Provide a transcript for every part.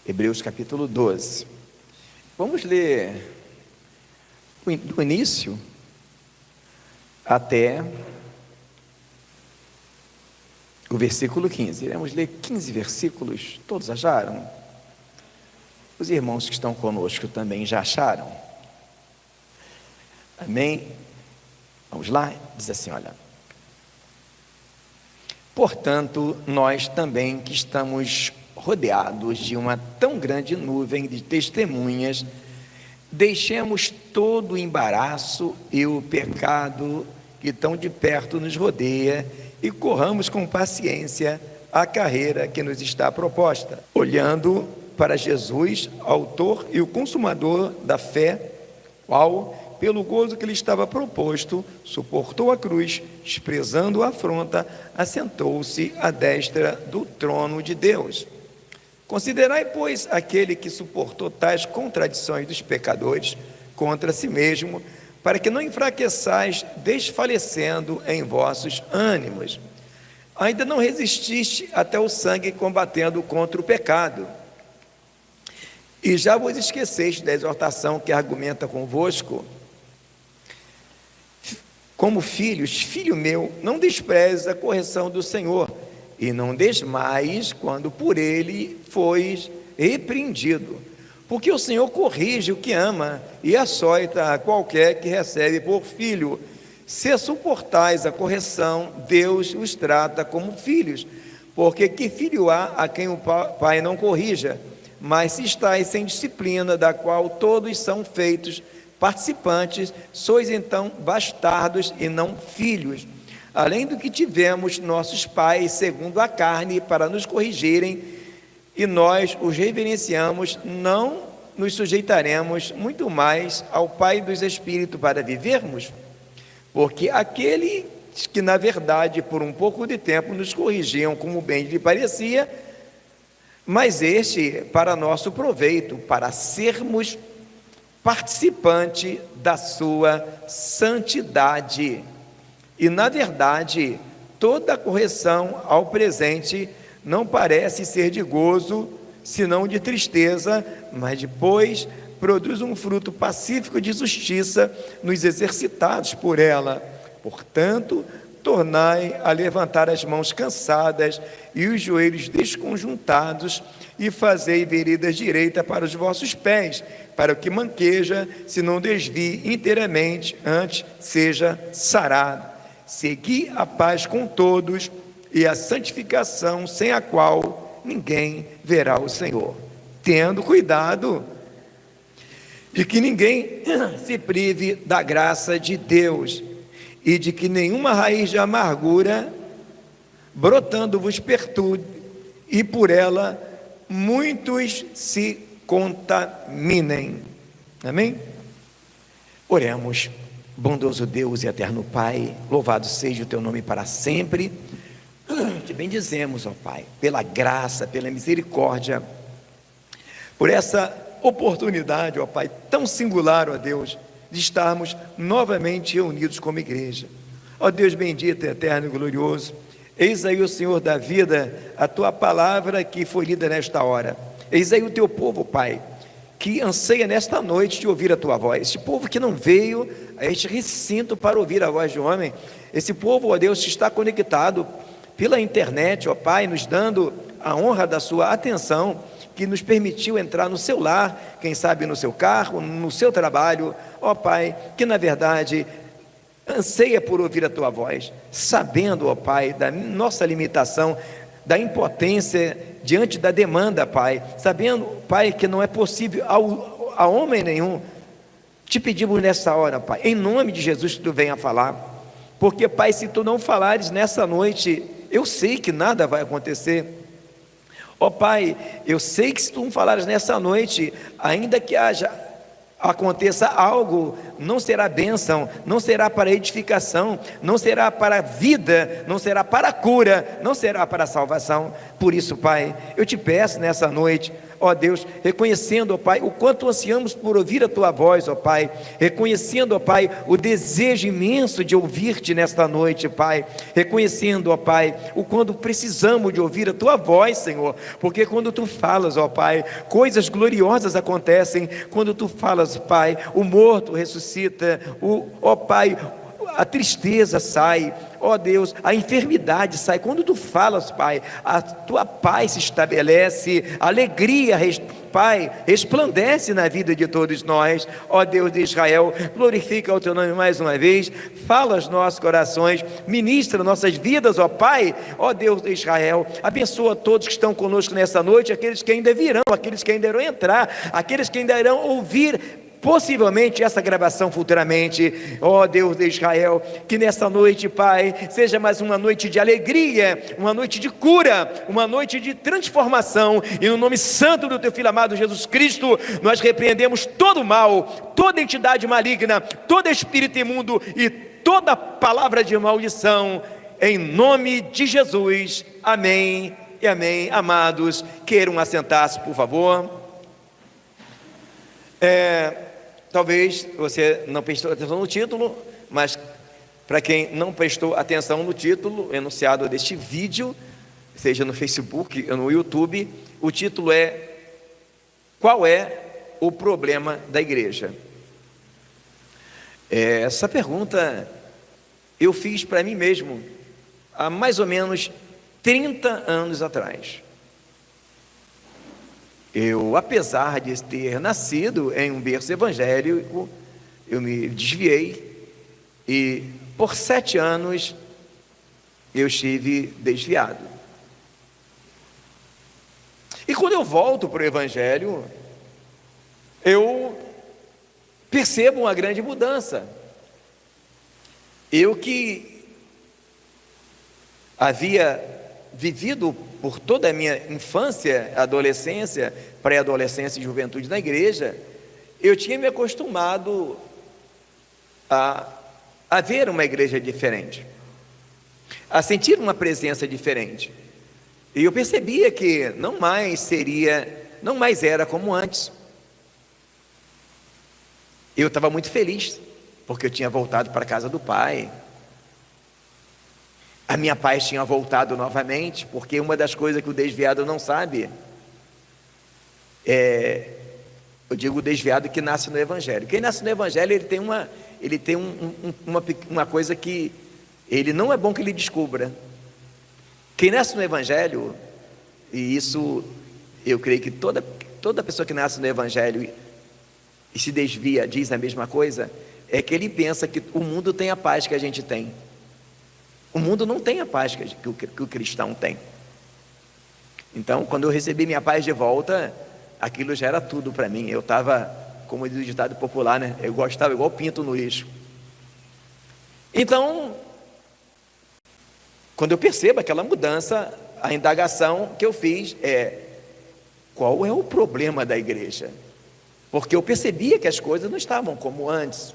Hebreus capítulo 12. Vamos ler do início até o versículo 15. Iremos ler 15 versículos. Todos acharam? Os irmãos que estão conosco também já acharam? Amém? Vamos lá? Diz assim, olha: portanto, nós também que estamos rodeados de uma tão grande nuvem de testemunhas, deixemos todo o embaraço e o pecado que tão de perto nos rodeia e corramos com paciência a carreira que nos está proposta, olhando para Jesus, autor e o consumador da fé, qual, pelo gozo que lhe estava proposto, suportou a cruz, desprezando a afronta, assentou-se à destra do trono de Deus. Considerai, pois, aquele que suportou tais contradições dos pecadores contra si mesmo, para que não enfraqueçais, desfalecendo em vossos ânimos. Ainda não resististe até o sangue combatendo contra o pecado. E já vos esqueceste da exortação que argumenta convosco. Como filhos, filho meu, não desprezes a correção do Senhor, e não desmaies quando por ele fois repreendido. Porque o Senhor corrige o que ama e açoita a qualquer que recebe por filho. Se suportais a correção, Deus os trata como filhos. Porque que filho há a quem o pai não corrija? Mas se estáis sem disciplina, da qual todos são feitos participantes, sois então bastardos e não filhos. Além do que tivemos nossos pais segundo a carne para nos corrigirem, e nós os reverenciamos, não nos sujeitaremos muito mais ao Pai dos Espíritos para vivermos? Porque aqueles que na verdade por um pouco de tempo nos corrigiam como bem lhe parecia, mas este para nosso proveito, para sermos participantes da sua santidade. E na verdade, toda correção ao presente não parece ser de gozo, senão de tristeza, mas depois produz um fruto pacífico de justiça nos exercitados por ela. Portanto, tornai a levantar as mãos cansadas e os joelhos desconjuntados, e fazei veredas direitas para os vossos pés, para que manqueja, se não desvie inteiramente, antes seja sarado. Segui a paz com todos e a santificação, sem a qual ninguém verá o Senhor. Tendo cuidado de que ninguém se prive da graça de Deus, e de que nenhuma raiz de amargura brotando vos perturbe, e por ela muitos se contaminem. Amém? Oremos. Bondoso Deus e eterno Pai, louvado seja o teu nome para sempre. Te bendizemos, ó Pai, pela graça, pela misericórdia, por essa oportunidade, ó Pai, tão singular, ó Deus, de estarmos novamente reunidos como igreja. Ó Deus bendito, eterno e glorioso, eis aí o Senhor da vida, a tua palavra que foi lida nesta hora. Eis aí o teu povo, Pai, que anseia nesta noite de ouvir a tua voz. Esse povo que não veio a este recinto para ouvir a voz de homem, esse povo, ó Deus, que está conectado pela internet, ó Pai, nos dando a honra da sua atenção, que nos permitiu entrar no seu lar, quem sabe no seu carro, no seu trabalho, ó Pai, que na verdade anseia por ouvir a tua voz, sabendo, ó Pai, da nossa limitação, da impotência diante da demanda, Pai, sabendo, Pai, que não é possível a homem nenhum. Te pedimos nessa hora, Pai, em nome de Jesus, que tu venha falar, porque, Pai, se tu não falares nessa noite, eu sei que nada vai acontecer. Ó Pai, eu sei que se tu não falares nessa noite, ainda que aconteça algo, não será bênção, não será para edificação, não será para vida, não será para cura, não será para salvação. Por isso, Pai, eu te peço nessa noite, ó Deus, reconhecendo, ó Pai, o quanto ansiamos por ouvir a Tua voz, ó Pai, reconhecendo, ó Pai, o desejo imenso de ouvir-te nesta noite, Pai, reconhecendo, ó Pai, o quanto precisamos de ouvir a Tua voz, Senhor, porque quando Tu falas, ó Pai, coisas gloriosas acontecem. Quando Tu falas, Pai, o morto ressuscita, ó Pai, a tristeza sai, ó Deus, a enfermidade sai. Quando Tu falas, Pai, a Tua paz se estabelece, a alegria, Pai, resplandece na vida de todos nós. Ó Deus de Israel, glorifica o Teu nome mais uma vez, fala aos nossos corações, ministra nossas vidas, ó Pai. Ó Deus de Israel, abençoa todos que estão conosco nessa noite, aqueles que ainda virão, aqueles que ainda irão entrar, aqueles que ainda irão ouvir possivelmente essa gravação futuramente. Ó Deus de Israel, que nessa noite, Pai, seja mais uma noite de alegria, uma noite de cura, uma noite de transformação, e no nome santo do Teu Filho amado Jesus Cristo, nós repreendemos todo o mal, toda entidade maligna, todo espírito imundo e toda palavra de maldição, em nome de Jesus, amém e amém. Amados, queiram assentar-se, por favor. Talvez você não prestou atenção no título, mas para quem não prestou atenção no título enunciado deste vídeo, seja no Facebook ou no YouTube, o título é: qual é o problema da igreja? Essa pergunta eu fiz para mim mesmo há mais ou menos 30 anos atrás. Eu, apesar de ter nascido em um berço evangélico, eu me desviei e por 7 anos eu estive desviado. E quando eu volto para o evangelho, eu percebo uma grande mudança. Eu que havia vivido por toda a minha infância, adolescência, pré-adolescência e juventude na igreja, eu tinha me acostumado a ver uma igreja diferente, a sentir uma presença diferente, e eu percebia que não mais era como antes. Eu estava muito feliz, porque eu tinha voltado para a casa do Pai. A minha paz tinha voltado novamente, porque uma das coisas que o desviado não sabe eu digo o desviado que nasce no evangelho. Quem nasce no evangelho, ele tem uma coisa que ele não é bom que ele descubra. Quem nasce no evangelho, e isso eu creio que toda pessoa que nasce no evangelho e se desvia diz a mesma coisa, é que ele pensa que o mundo tem a paz que a gente tem. O mundo não tem a paz que o cristão tem. Então, quando eu recebi minha paz de volta, aquilo já era tudo para mim. Eu estava, como diz o ditado popular, né? Eu gostava igual pinto no lixo. Então, quando eu percebo aquela mudança, a indagação que eu fiz é: qual é o problema da igreja? Porque eu percebia que as coisas não estavam como antes.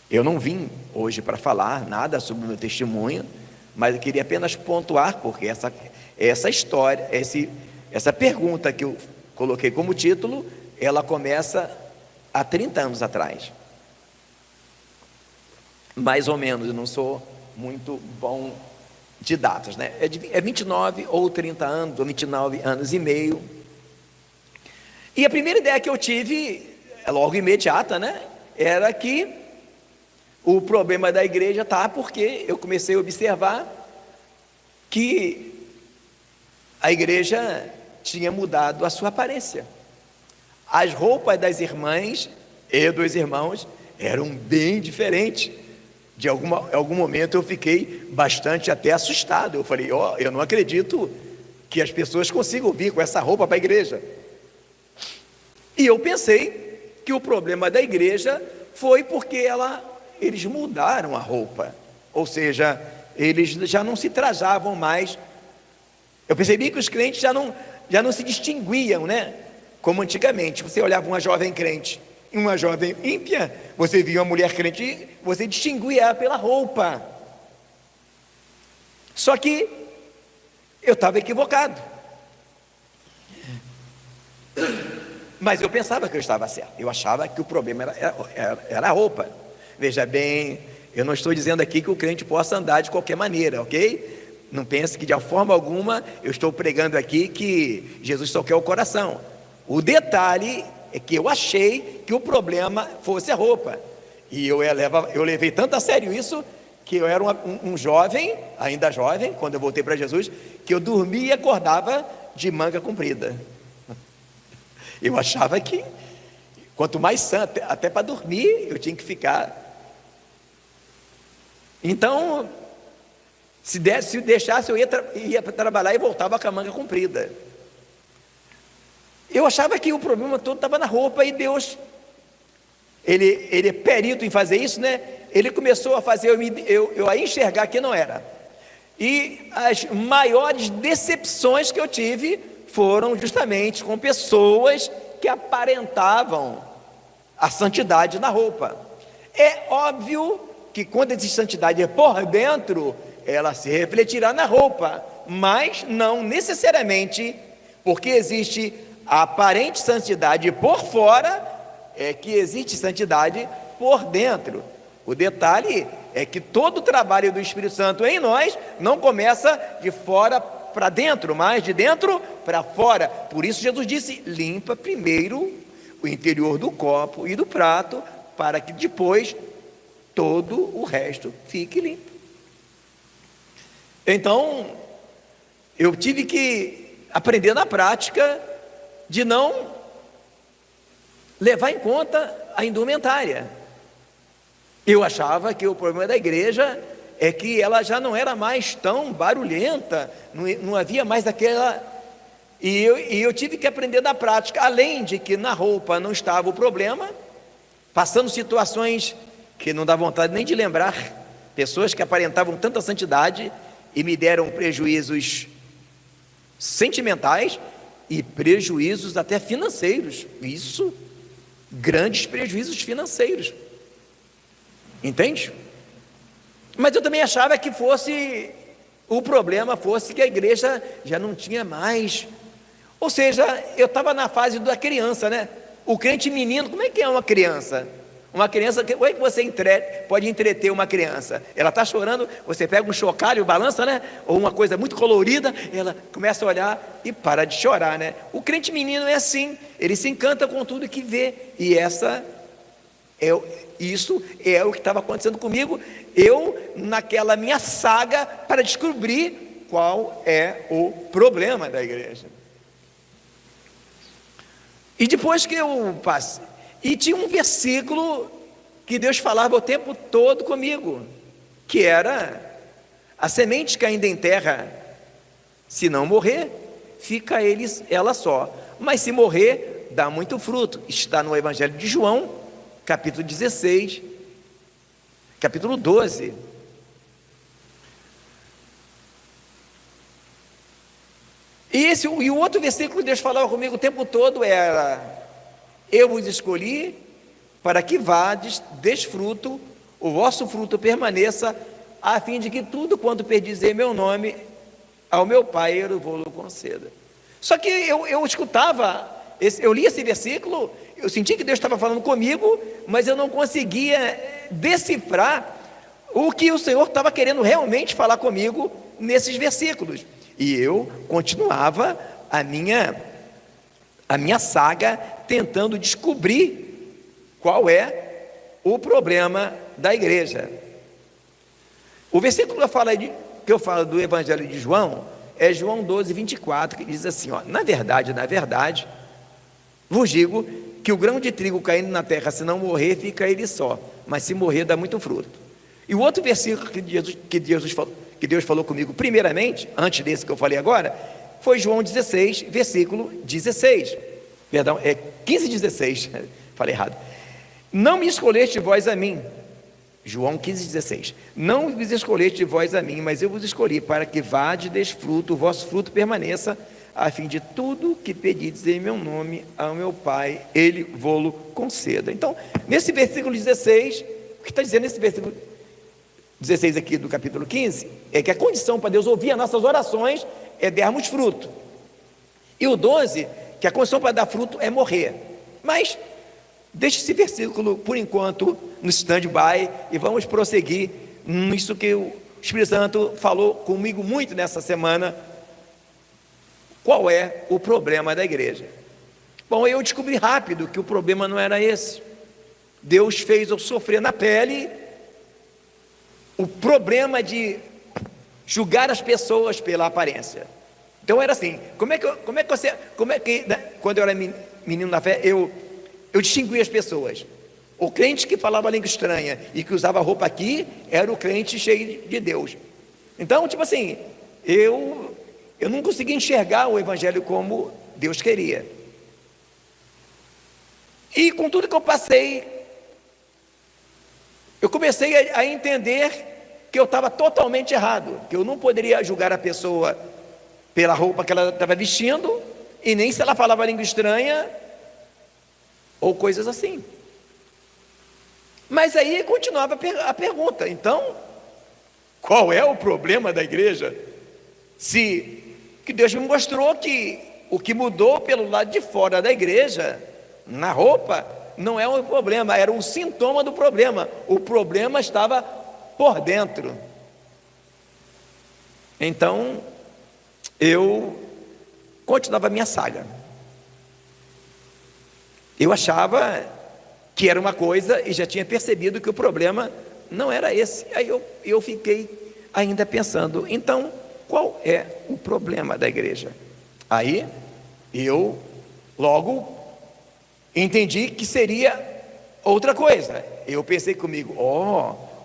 Eu não vim hoje para falar nada sobre o meu testemunho, mas eu queria apenas pontuar, porque essa história, essa pergunta que eu coloquei como título, ela começa há 30 anos atrás. Mais ou menos, eu não sou muito bom de datas, né? É 29 ou 30 anos, ou 29 anos e meio. E a primeira ideia que eu tive, logo imediata, né? Era que o problema da igreja está porque eu comecei a observar que a igreja tinha mudado a sua aparência. As roupas das irmãs e dos irmãos eram bem diferentes. De algum momento eu fiquei bastante até assustado. Eu falei: eu não acredito que as pessoas consigam vir com essa roupa para a igreja. E eu pensei que o problema da igreja foi porque eles mudaram a roupa, ou seja, eles já não se trajavam mais. Eu percebi que os crentes já não se distinguiam, né? Como antigamente, você olhava uma jovem crente e uma jovem ímpia, você via uma mulher crente e você distinguia ela pela roupa. Só que eu estava equivocado. Mas eu pensava que eu estava certo, eu achava que o problema era a roupa. Veja bem, eu não estou dizendo aqui que o crente possa andar de qualquer maneira, ok? Não pense que de forma alguma eu estou pregando aqui que Jesus só quer o coração. O detalhe é que eu achei que o problema fosse a roupa, e eu levei tanto a sério isso, que eu era um jovem, ainda jovem, quando eu voltei para Jesus, que eu dormia e acordava de manga comprida. Eu achava que quanto mais santo, até para dormir eu tinha que ficar. Então, se deixasse, eu ia para trabalhar e voltava com a manga comprida. Eu achava que o problema todo estava na roupa, e Deus, ele é perito em fazer isso, né? Ele começou a fazer eu a enxergar que não era. E as maiores decepções que eu tive foram justamente com pessoas que aparentavam a santidade na roupa. É óbvio que quando existe santidade por dentro, ela se refletirá na roupa, mas não necessariamente, porque existe a aparente santidade por fora, é que existe santidade por dentro. O detalhe é que todo o trabalho do Espírito Santo em nós não começa de fora para dentro, mas de dentro para fora. Por isso Jesus disse: limpa primeiro o interior do copo e do prato, para que depois todo o resto fique limpo. Então, eu tive que aprender na prática de não levar em conta a indumentária. Eu achava que o problema da igreja é que ela já não era mais tão barulhenta, não havia mais aquela... E eu tive que aprender na prática, além de que na roupa não estava o problema, passando situações que não dá vontade nem de lembrar, pessoas que aparentavam tanta santidade e me deram prejuízos sentimentais e prejuízos até financeiros. Isso, grandes prejuízos financeiros. Entende? Mas eu também achava que o problema fosse que a igreja já não tinha mais. Ou seja, eu estava na fase da criança, né? O crente menino, como é que é uma criança? Uma criança, como é que você pode entreter uma criança? Ela está chorando, você pega um chocalho, balança, né? Ou uma coisa muito colorida, ela começa a olhar e para de chorar, né? O crente menino é assim, ele se encanta com tudo que vê, e isso é o que estava acontecendo comigo, eu naquela minha saga para descobrir qual é o problema da igreja. E depois que eu passei, e tinha um versículo que Deus falava o tempo todo comigo, que era: a semente caindo em terra, se não morrer, fica ela só, mas se morrer, dá muito fruto. Está no Evangelho de João, capítulo 16, capítulo 12. E o outro versículo que Deus falava comigo o tempo todo era: eu vos escolhi para que vades, desfruto, o vosso fruto permaneça, a fim de que tudo quanto perdizer meu nome, ao meu Pai eu vou conceda. Só que eu escutava, eu li esse versículo, eu senti que Deus estava falando comigo, mas eu não conseguia decifrar o que o Senhor estava querendo realmente falar comigo nesses versículos. E eu continuava a minha saga, tentando descobrir qual é o problema da igreja. O versículo que eu falo do Evangelho de João é João 12, 24, que diz assim, ó: na verdade, vos digo que o grão de trigo caindo na terra, se não morrer, fica ele só, mas se morrer, dá muito fruto. E o outro versículo que Deus falou comigo primeiramente, antes desse que eu falei agora, foi João 16, versículo 16. Perdão, é 15, 16. Falei errado. Não me escolheste vós a mim. João 15, 16. Não vos escolheste vós a mim, mas eu vos escolhi para que vade, desfruto, o vosso fruto permaneça, a fim de tudo que pedides em meu nome ao meu Pai, Ele vô-lo conceda. Então, nesse versículo 16, o que está dizendo nesse versículo 16 aqui do capítulo 15, é que a condição para Deus ouvir as nossas orações é darmos fruto. E o 12, que a condição para dar fruto é morrer. Mas deixe esse versículo, por enquanto, no stand-by e vamos prosseguir nisso que o Espírito Santo falou comigo muito nessa semana. Qual é o problema da igreja? Bom, eu descobri rápido que o problema não era esse. Deus fez eu sofrer na pele o problema de julgar as pessoas pela aparência. Então era assim, quando eu era menino na fé, eu distinguia as pessoas. O crente que falava língua estranha e que usava roupa aqui, era o crente cheio de Deus. Então, tipo assim, eu não conseguia enxergar o evangelho como Deus queria. E com tudo que eu passei, eu comecei a entender que eu estava totalmente errado, que eu não poderia julgar a pessoa pela roupa que ela estava vestindo, e nem se ela falava língua estranha, ou coisas assim. Mas aí continuava a pergunta, então, qual é o problema da igreja? Que Deus me mostrou que o que mudou pelo lado de fora da igreja, na roupa, não é um problema, era um sintoma do problema. O problema estava por dentro. Então, eu continuava a minha saga. Eu achava que era uma coisa e já tinha percebido que o problema não era esse. Aí eu fiquei ainda pensando, então, qual é o problema da igreja? Aí, eu logo entendi que seria outra coisa. Eu pensei comigo,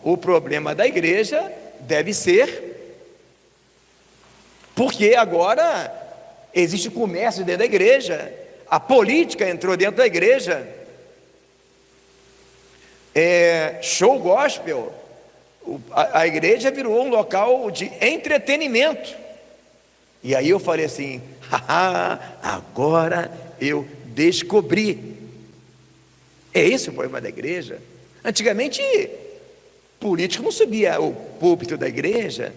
o problema da igreja deve ser porque agora existe comércio dentro da igreja, a política entrou dentro da igreja, show gospel, a igreja virou um local de entretenimento. E aí eu falei assim, agora eu descobri. É esse o problema da igreja. Antigamente, político não subia ao púlpito da igreja.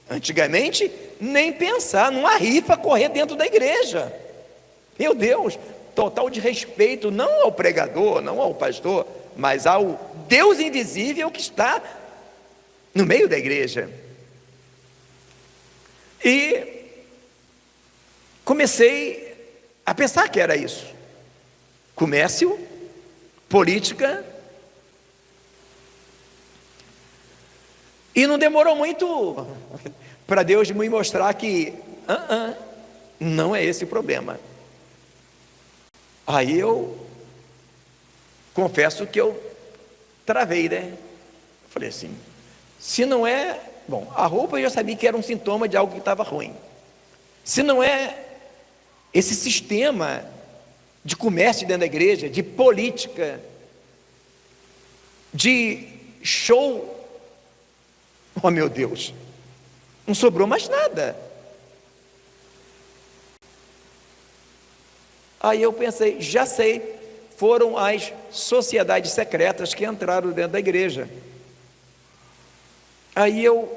Antigamente, nem pensar numa rifa correr dentro da igreja. Meu Deus, total desrespeito, não ao pregador, não ao pastor, mas ao Deus invisível que está no meio da igreja. E comecei a pensar que era isso. Comércio, política. E não demorou muito para Deus me mostrar que não é esse o problema. Aí eu confesso que eu travei, né? Falei assim, se não é... Bom, a roupa eu já sabia que era um sintoma de algo que estava ruim. Se não é esse sistema de comércio dentro da igreja, de política, de show, oh meu Deus, não sobrou mais nada. Aí eu pensei, já sei, foram as sociedades secretas que entraram dentro da igreja. Aí eu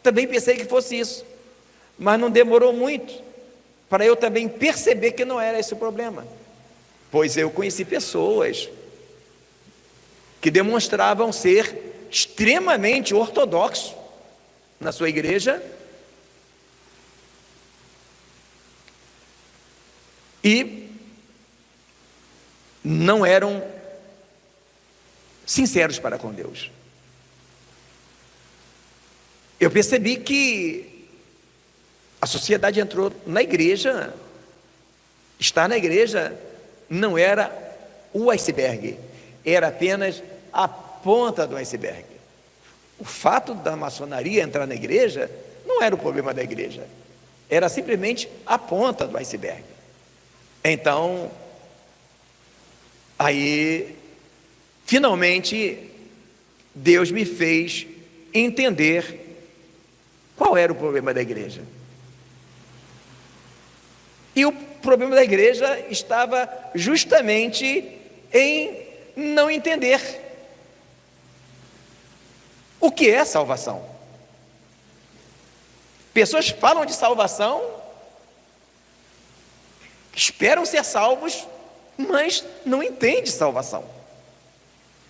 também pensei que fosse isso, mas não demorou muito para eu também perceber que não era esse o problema, pois eu conheci pessoas que demonstravam ser extremamente ortodoxos na sua igreja e não eram sinceros para com Deus. Eu percebi que a sociedade entrou na igreja, estar na igreja não era o iceberg, era apenas a ponta do iceberg. O fato da maçonaria entrar na igreja não era o problema da igreja, era simplesmente a ponta do iceberg. Então, aí, finalmente, Deus me fez entender qual era o problema da igreja. E o problema da igreja estava justamente em não entender o que é salvação. Pessoas falam de salvação, esperam ser salvos mas não entende salvação.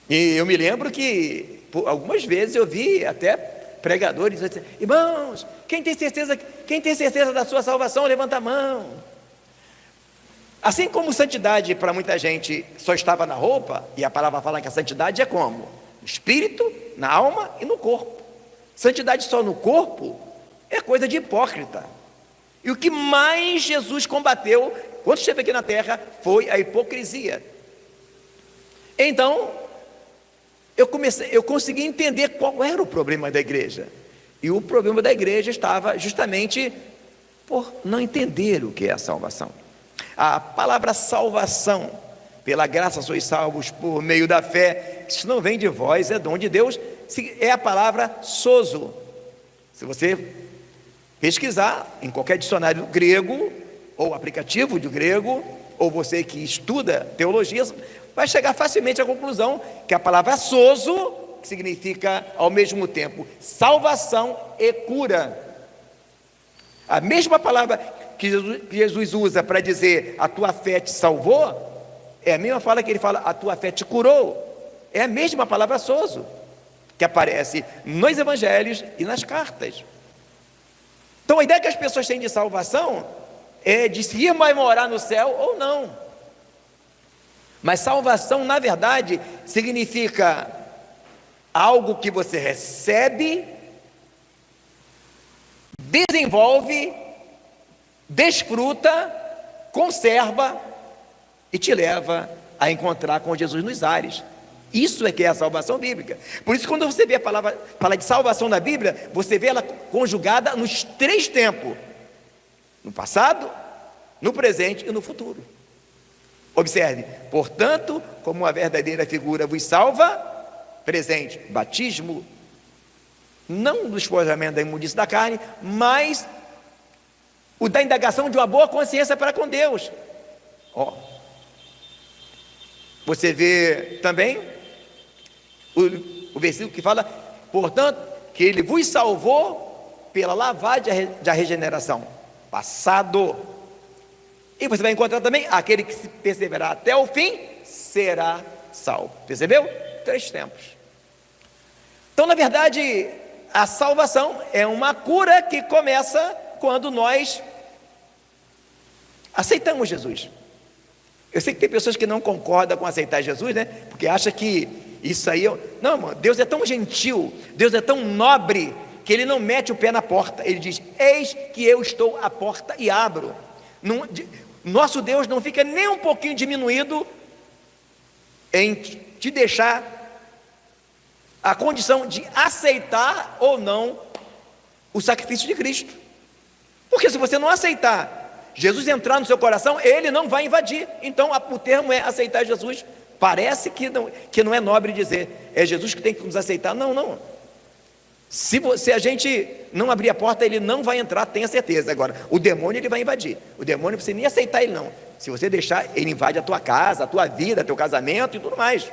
E eu me lembro que algumas vezes eu vi até pregadores dizendo: irmãos, quem tem certeza da sua salvação, levanta a mão. Assim como santidade para muita gente só estava na roupa, e a palavra fala que a santidade é como? No espírito, na alma e no corpo. Santidade só no corpo é coisa de hipócrita. E o que mais Jesus combateu quando esteve aqui na terra foi a hipocrisia. Então, eu consegui entender qual era o problema da igreja. E o problema da igreja estava justamente por não entender o que é a salvação. A palavra salvação, pela graça sois salvos por meio da fé, isso não vem de vós, é dom de Deus, é a palavra sozo. Se você pesquisar em qualquer dicionário grego, ou aplicativo de grego, ou você que estuda teologia, vai chegar facilmente à conclusão que a palavra sozo significa ao mesmo tempo salvação e cura. A mesma palavra que Jesus usa para dizer a tua fé te salvou, é a mesma fala que ele fala a tua fé te curou. É a mesma palavra sozo que aparece nos evangelhos e nas cartas. Então a ideia que as pessoas têm de salvação é de se ir vai morar no céu ou não. Mas salvação, na verdade, significa algo que você recebe, desenvolve, desfruta, conserva e te leva a encontrar com Jesus nos ares. Isso é que é a salvação bíblica. Por isso, quando você vê a palavra falar de salvação na Bíblia, você vê ela conjugada nos 3 tempos: no passado, no presente e no futuro. Observe: portanto, como uma verdadeira figura vos salva, presente, batismo, não do despojamento da imundície da carne, mas o da indagação de uma boa consciência para com Deus. Você vê também o versículo que fala: portanto, que ele vos salvou pela lavagem da regeneração, passado. E você vai encontrar também: aquele que se perseverar até o fim será salvo. Percebeu? 3 tempos. Então, na verdade, a salvação é uma cura que começa quando nós aceitamos Jesus. Eu sei que tem pessoas que não concordam com aceitar Jesus, né? Porque acham que isso aí... Não, irmão, Deus é tão gentil, Deus é tão nobre, que Ele não mete o pé na porta. Ele diz: eis que eu estou à porta e abro. Nosso Deus não fica nem um pouquinho diminuído em te deixar a condição de aceitar ou não o sacrifício de Cristo. Porque se você não aceitar Jesus entrar no seu coração, Ele não vai invadir. Então o termo é aceitar Jesus. Parece que não é nobre dizer é Jesus que tem que nos aceitar. Não. Se a gente não abrir a porta, Ele não vai entrar, tenha certeza. Agora, o demônio ele vai invadir. O demônio você nem aceitar ele não. Se você deixar, ele invade a tua casa, a tua vida, teu casamento e tudo mais.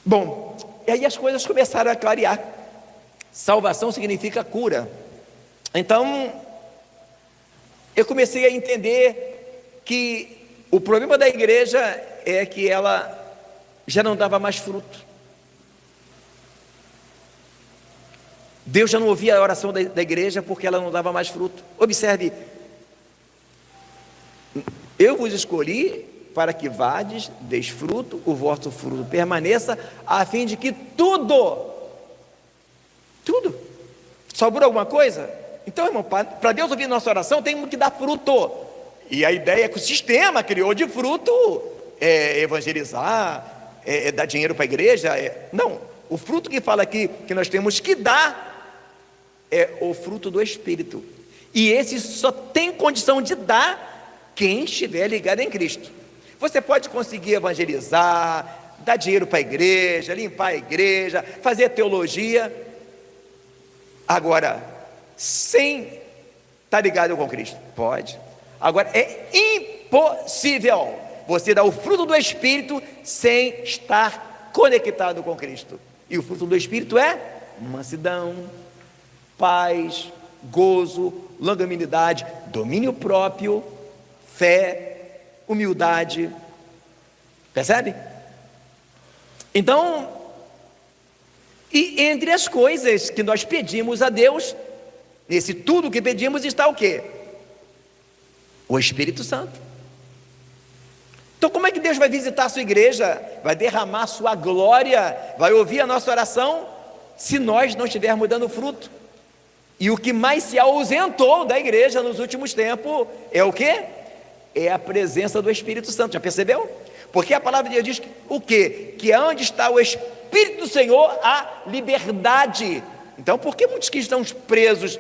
Bom, e aí as coisas começaram a clarear. Salvação significa cura. Então, eu comecei a entender que o problema da igreja é que ela já não dava mais fruto. Deus já não ouvia a oração da igreja porque ela não dava mais fruto. Observe: eu vos escolhi para que vades, deis fruto, o vosso fruto permaneça, a fim de que tudo, sobrou alguma coisa? Então, irmão, para Deus ouvir nossa oração, tem que dar fruto. E a ideia que o sistema criou de fruto é evangelizar, é dar dinheiro para a igreja. Não, o fruto que fala aqui que nós temos que dar é o fruto do Espírito. E esse só tem condição de dar quem estiver ligado em Cristo. Você pode conseguir evangelizar, dar dinheiro para a igreja, limpar a igreja, fazer teologia. Agora, sem estar ligado com Cristo? Pode. Agora, é impossível você dar o fruto do Espírito sem estar conectado com Cristo. E o fruto do Espírito é mansidão, paz, gozo, longanimidade, domínio próprio, fé, humildade. Percebe? Então, e entre as coisas que nós pedimos a Deus, nesse tudo que pedimos está o quê? O Espírito Santo. Então como é que Deus vai visitar a sua igreja, vai derramar a sua glória, vai ouvir a nossa oração, se nós não estivermos dando fruto? E o que mais se ausentou da igreja nos últimos tempos é o quê? É a presença do Espírito Santo. Já percebeu? Porque a palavra de Deus diz o quê? Que onde está o Espírito do Senhor, há liberdade. Então por que muitos que estão presos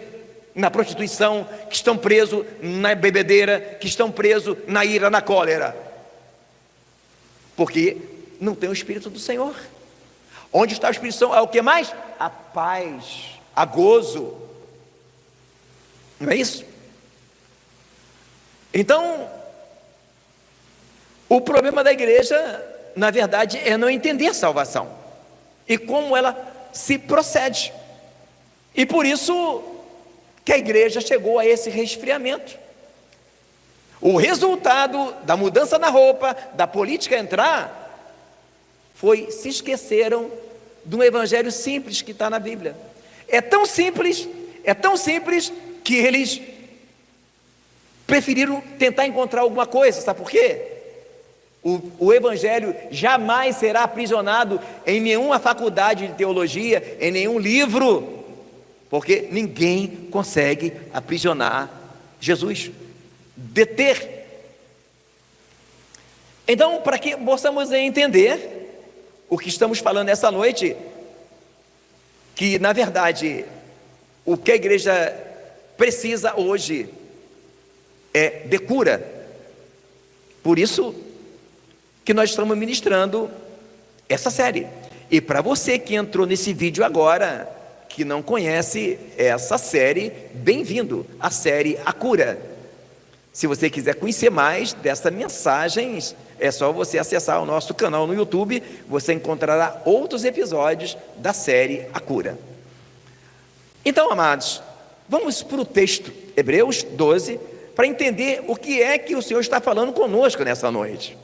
na prostituição, que estão presos na bebedeira, que estão presos na ira, na cólera? Porque não tem o Espírito do Senhor. Onde está o Espírito do Senhor? É o que mais? A paz, a gozo. Não é isso? Então, o problema da igreja, na verdade, é não entender a salvação e como ela se procede. E por isso que a igreja chegou a esse resfriamento. O resultado da mudança na roupa, da política entrar, foi se esqueceram de um evangelho simples que está na Bíblia. É tão simples que eles preferiram tentar encontrar alguma coisa. Sabe por quê? O evangelho jamais será aprisionado em nenhuma faculdade de teologia, em nenhum livro, porque ninguém consegue aprisionar Jesus, deter. Então, para que possamos entender o que estamos falando essa noite, que na verdade o que a igreja precisa hoje é de cura. Por isso que nós estamos ministrando essa série. E para você que entrou nesse vídeo agora, que não conhece essa série, bem-vindo à série A Cura. Se você quiser conhecer mais dessas mensagens, é só você acessar o nosso canal no YouTube, você encontrará outros episódios da série A Cura. Então, amados, vamos para o texto, Hebreus 12, para entender o que é que o Senhor está falando conosco nessa noite.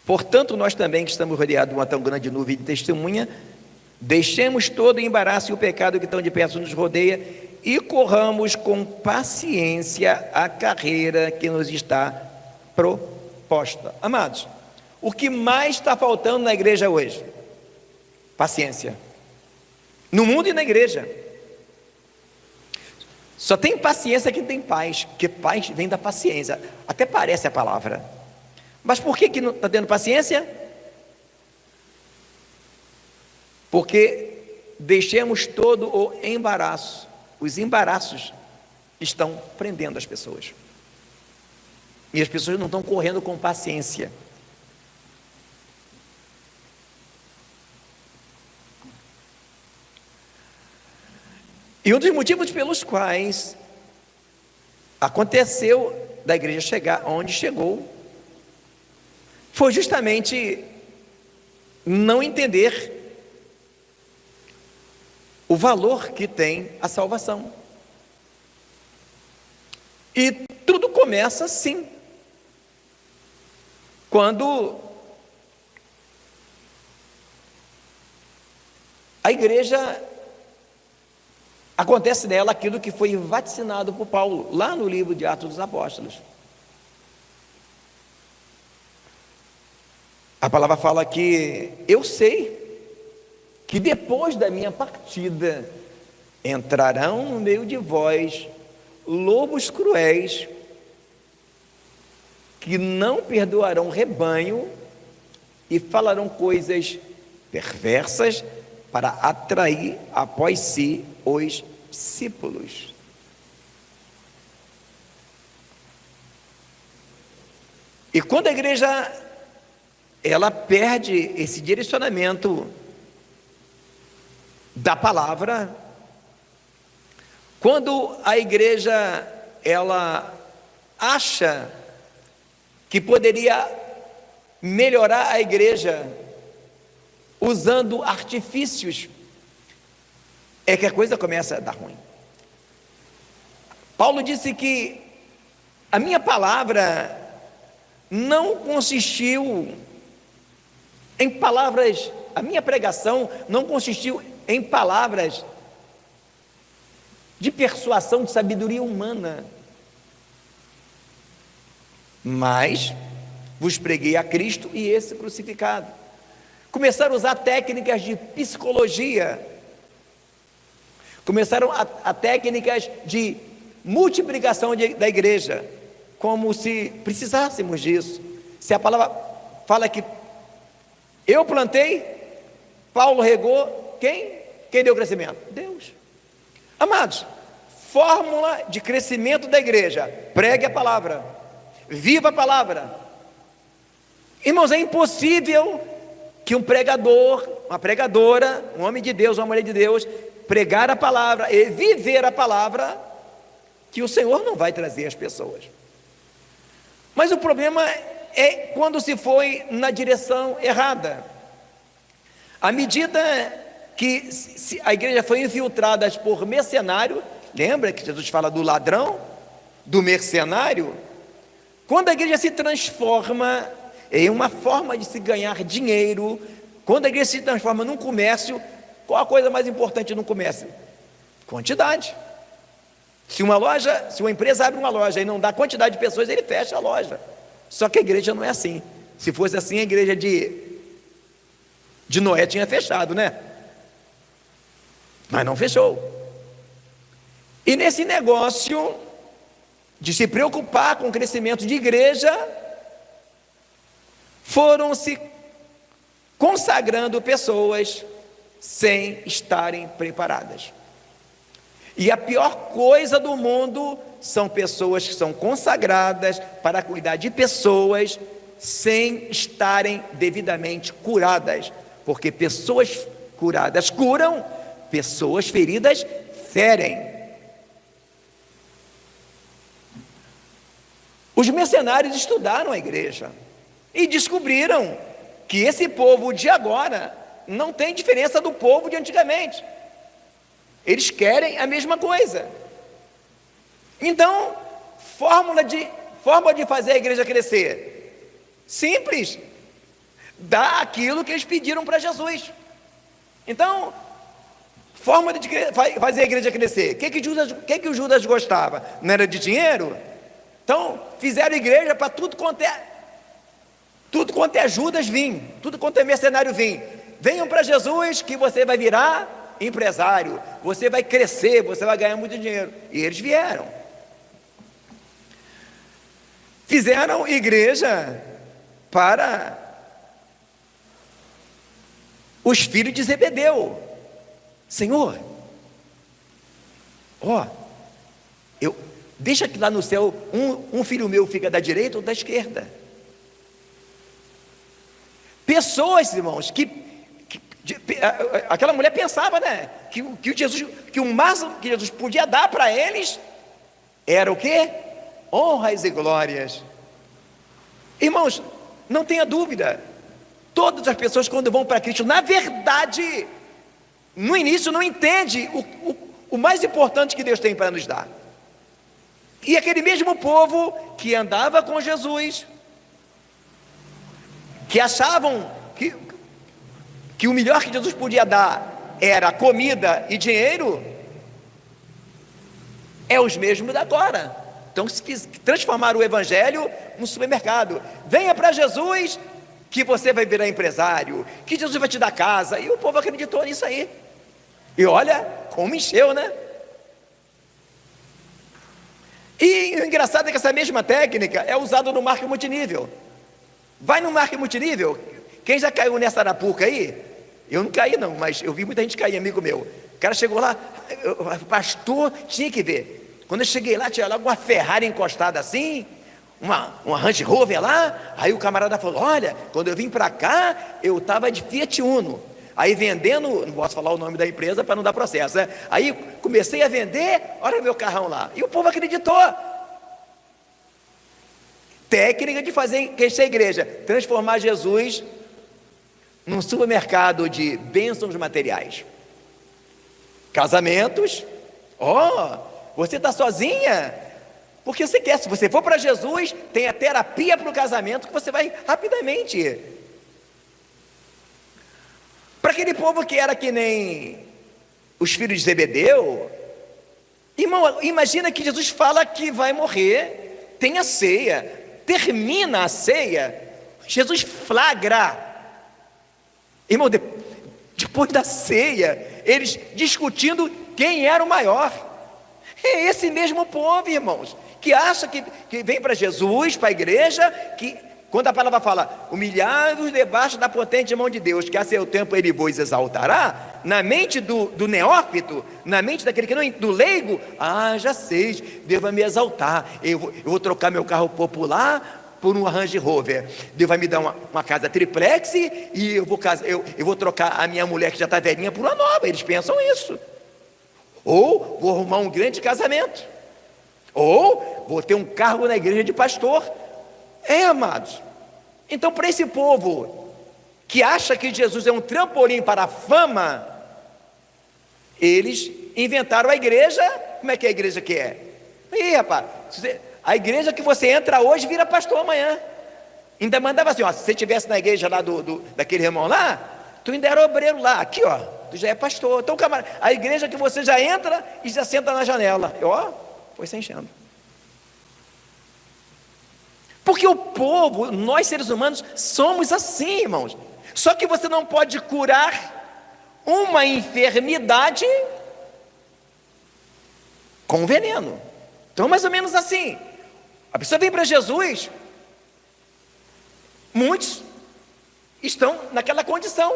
Portanto, nós também, que estamos rodeados de uma tão grande nuvem de testemunha, deixemos todo o embaraço e o pecado que tão de perto nos rodeia e corramos com paciência a carreira que nos está proposta. Amados, o que mais está faltando na igreja hoje? Paciência. No mundo e na igreja. Só tem paciência quem tem paz, porque paz vem da paciência. Até parece a palavra. Mas por que não está tendo paciência? Porque deixemos todo o embaraço. Os embaraços estão prendendo as pessoas. E as pessoas não estão correndo com paciência. E um dos motivos pelos quais aconteceu da igreja chegar onde chegou foi justamente não entender o valor que tem a salvação. E tudo começa assim, quando a igreja, acontece nela aquilo que foi vaticinado por Paulo, lá no livro de Atos dos Apóstolos. A palavra fala que eu sei que depois da minha partida entrarão no meio de vós lobos cruéis que não perdoarão o rebanho e falarão coisas perversas para atrair após si os discípulos. E quando a igreja ela perde esse direcionamento da palavra, quando a igreja ela acha que poderia melhorar a igreja usando artifícios, é que a coisa começa a dar ruim. Paulo disse que a minha palavra não consistiu em palavras, a minha pregação não consistiu em palavras de persuasão, de sabedoria humana, mas vos preguei a Cristo e esse crucificado. Começaram a usar técnicas de psicologia, começaram a técnicas de multiplicação da igreja, como se precisássemos disso. Se a palavra fala que eu plantei, Paulo regou, quem deu crescimento? Deus. Amados, fórmula de crescimento da igreja: pregue a palavra, viva a palavra. Irmãos, é impossível que um pregador, uma pregadora, um homem de Deus, uma mulher de Deus, pregar a palavra e viver a palavra, que o Senhor não vai trazer às pessoas. Mas o problema é quando se foi na direção errada. À medida que a igreja foi infiltrada por mercenário, lembra que Jesus fala do ladrão, do mercenário? Quando a igreja se transforma em uma forma de se ganhar dinheiro, quando a igreja se transforma num comércio, qual a coisa mais importante no comércio? Quantidade. Se uma empresa abre uma loja e não dá quantidade de pessoas, ele fecha a loja. Só que a igreja não é assim. Se fosse assim, a igreja de Noé tinha fechado, né? Mas não fechou. E nesse negócio de se preocupar com o crescimento de igreja, foram se consagrando pessoas sem estarem preparadas. E a pior coisa do mundo são pessoas que são consagradas para cuidar de pessoas sem estarem devidamente curadas, porque pessoas curadas curam, pessoas feridas ferem. Os mercenários estudaram a igreja e descobriram que esse povo de agora não tem diferença do povo de antigamente. Eles querem a mesma coisa. Então, forma de fazer a igreja crescer: simples, dá aquilo que eles pediram para Jesus. Então, forma de fazer a igreja crescer: o que o Judas gostava? Não era de dinheiro? Então, fizeram igreja para tudo quanto é Judas vir, tudo quanto é mercenário vir. Venham para Jesus que você vai virar empresário, você vai crescer, você vai ganhar muito dinheiro. E eles vieram. Fizeram igreja para os filhos de Zebedeu. Senhor, deixa que lá no céu um filho meu fica da direita ou da esquerda. Pessoas, irmãos, aquela mulher pensava, né, que o máximo que Jesus podia dar para eles era o quê? Honras e glórias. Irmãos, não tenha dúvida, todas as pessoas quando vão para Cristo, na verdade, no início não entende o mais importante que Deus tem para nos dar. E aquele mesmo povo que andava com Jesus, que achavam que o melhor que Jesus podia dar era comida e dinheiro, é os mesmos da agora. Então, se transformar o evangelho num supermercado: venha para Jesus que você vai virar empresário, que Jesus vai te dar casa. E o povo acreditou nisso aí. E olha como encheu, né? E o engraçado é que essa mesma técnica é usada no marketing multinível. Vai no marketing multinível. Quem já caiu nessa arapuca aí? Eu não caí não, mas eu vi muita gente cair, amigo meu. O cara chegou lá, pastor, tinha que ver. Quando eu cheguei lá, tinha logo uma Ferrari encostada assim, uma Range Rover lá. Aí o camarada falou: olha, quando eu vim para cá, eu estava de Fiat Uno. Aí vendendo, não posso falar o nome da empresa para não dar processo, né? Aí comecei a vender, olha meu carrão lá. E o povo acreditou. técnica de fazer crescer a igreja, transformar Jesus num supermercado de bênçãos materiais. Casamentos, você está sozinha, porque você quer, se você for para Jesus, tem a terapia para o casamento, que você vai rapidamente. Para aquele povo que era que nem os filhos de Zebedeu, irmão, imagina que Jesus fala que vai morrer, tem a ceia, termina a ceia, Jesus flagra, irmão, depois da ceia, eles discutindo quem era o maior. É esse mesmo povo, irmãos, que acha que vem para Jesus, para a igreja, que quando a palavra fala, humilhai-vos debaixo da potente mão de Deus, que a seu tempo ele vos exaltará, na mente do neófito, na mente daquele que não, do leigo, já sei, Deus vai me exaltar, eu vou trocar meu carro popular por um Range Rover, Deus vai me dar uma casa triplex, e eu vou trocar a minha mulher que já está velhinha por uma nova. Eles pensam isso. Ou vou arrumar um grande casamento, ou vou ter um cargo na igreja de pastor. Amados, então para esse povo que acha que Jesus é um trampolim para a fama, eles inventaram a igreja. Como é que a igreja que é? Rapaz, a igreja que você entra hoje vira pastor amanhã. Ainda mandava assim, se você estivesse na igreja lá daquele irmão lá, tu ainda era obreiro lá, aqui tu já é pastor. Então a igreja que você já entra e já senta na janela, foi se enchendo. Porque o povo, nós seres humanos, somos assim, irmãos. Só que você não pode curar uma enfermidade com veneno. Então, mais ou menos assim, a pessoa vem para Jesus, muitos estão naquela condição,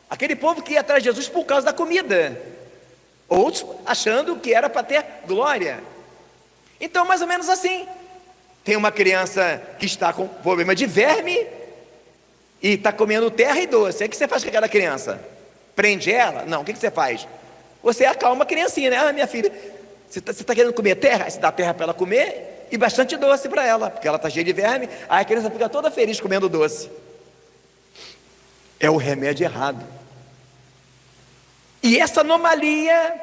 aquele povo que ia atrás de Jesus por causa da comida, outros achando que era para ter glória. Então, mais ou menos assim, tem uma criança que está com problema de verme e está comendo terra e doce. O que você faz com aquela criança? Prende ela? Não, o que você faz? Você acalma a criancinha, né? Minha filha, você está querendo comer terra? Aí você dá terra para ela comer e bastante doce para ela, porque ela está cheia de verme. Aí a criança fica toda feliz comendo doce. É o remédio errado. E essa anomalia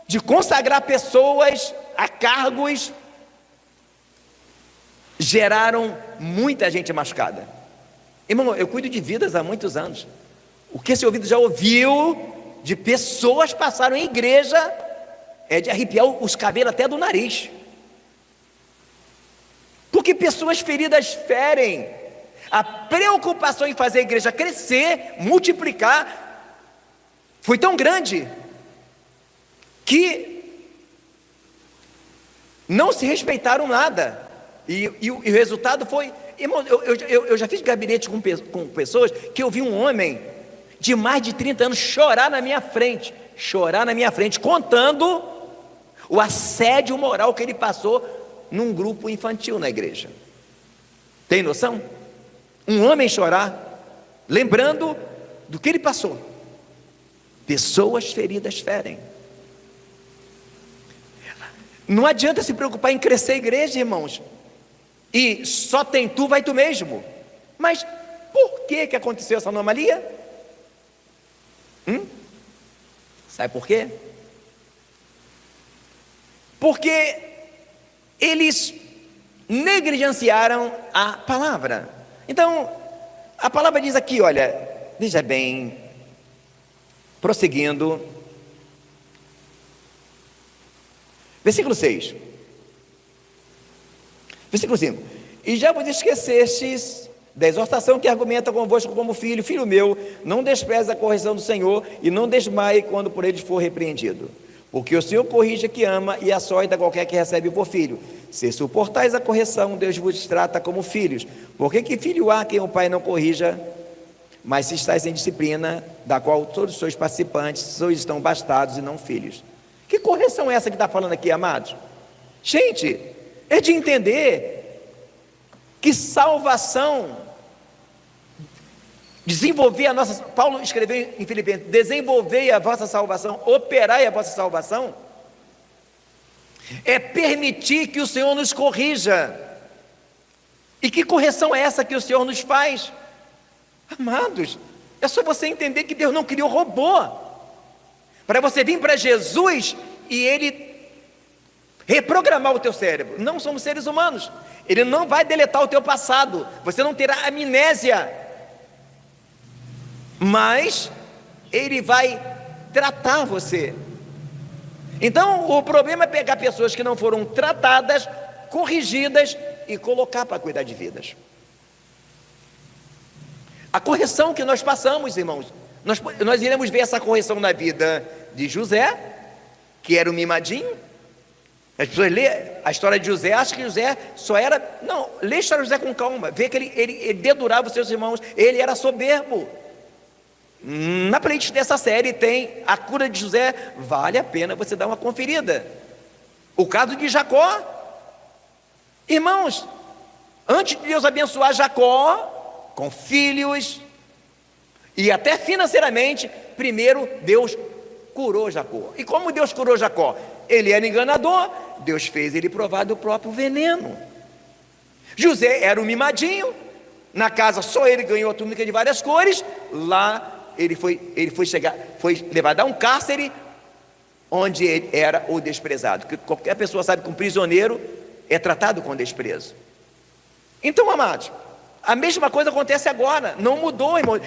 de consagrar pessoas a cargos geraram muita gente machucada. Irmão, eu cuido de vidas há muitos anos. O que esse ouvido já ouviu de pessoas passaram em igreja é de arrepiar os cabelos até do nariz. Porque pessoas feridas ferem. A preocupação em fazer a igreja crescer, multiplicar, foi tão grande que não se respeitaram nada. E o resultado foi, irmão, eu já fiz gabinete com pessoas que eu vi um homem de mais de 30 anos chorar na minha frente, contando o assédio moral que ele passou num grupo infantil na igreja. Tem noção? Um homem chorar, lembrando do que ele passou. Pessoas feridas ferem. Não adianta se preocupar em crescer a igreja, irmãos, e só tem tu, vai tu mesmo. Mas por que aconteceu essa anomalia? Sabe por quê? Porque eles negligenciaram a palavra. Então, a palavra diz aqui, olha, veja bem, prosseguindo, versículo 6. Versículo 5: e já vos esquecestes da exortação que argumenta convosco como filho, filho meu, não despreze a correção do Senhor, e não desmaie quando por ele for repreendido, porque o Senhor corrige a que ama, e açoita qualquer que recebe por filho. Se suportais a correção, Deus vos trata como filhos. Porque que filho há quem o pai não corrija? Mas se estáis em disciplina, da qual todos sois participantes, sois estão bastados e não filhos. Que correção é essa que está falando aqui, amados? Gente, é de entender que salvação, desenvolver a nossa, Paulo escreveu em Filipenses, desenvolvei a vossa salvação, operai a vossa salvação, é permitir que o Senhor nos corrija. E que correção é essa que o Senhor nos faz? Amados, é só você entender que Deus não criou robô, para você vir para Jesus e Ele reprogramar o teu cérebro. Não somos seres humanos. Ele não vai deletar o teu passado, você não terá amnésia, mas Ele vai tratar você. Então o problema é pegar pessoas que não foram tratadas, corrigidas e colocar para cuidar de vidas. A correção que nós passamos, irmãos, nós iremos ver essa correção na vida de José, que era um mimadinho. As pessoas lêem a história de José, acham que José só era... Não, lê a história de José com calma, vê que ele dedurava os seus irmãos, ele era soberbo. Na playlist dessa série tem a cura de José, vale a pena você dar uma conferida. O caso de Jacó, irmãos, antes de Deus abençoar Jacó com filhos e até financeiramente, primeiro Deus curou Jacó. E como Deus curou Jacó? Ele era enganador, Deus fez ele provar do próprio veneno. José era um mimadinho, na casa só ele ganhou a túnica de várias cores, lá ele foi levado a um cárcere, onde ele era o desprezado, porque qualquer pessoa sabe que um prisioneiro é tratado com desprezo. Então, amados, a mesma coisa acontece agora, não mudou, irmão.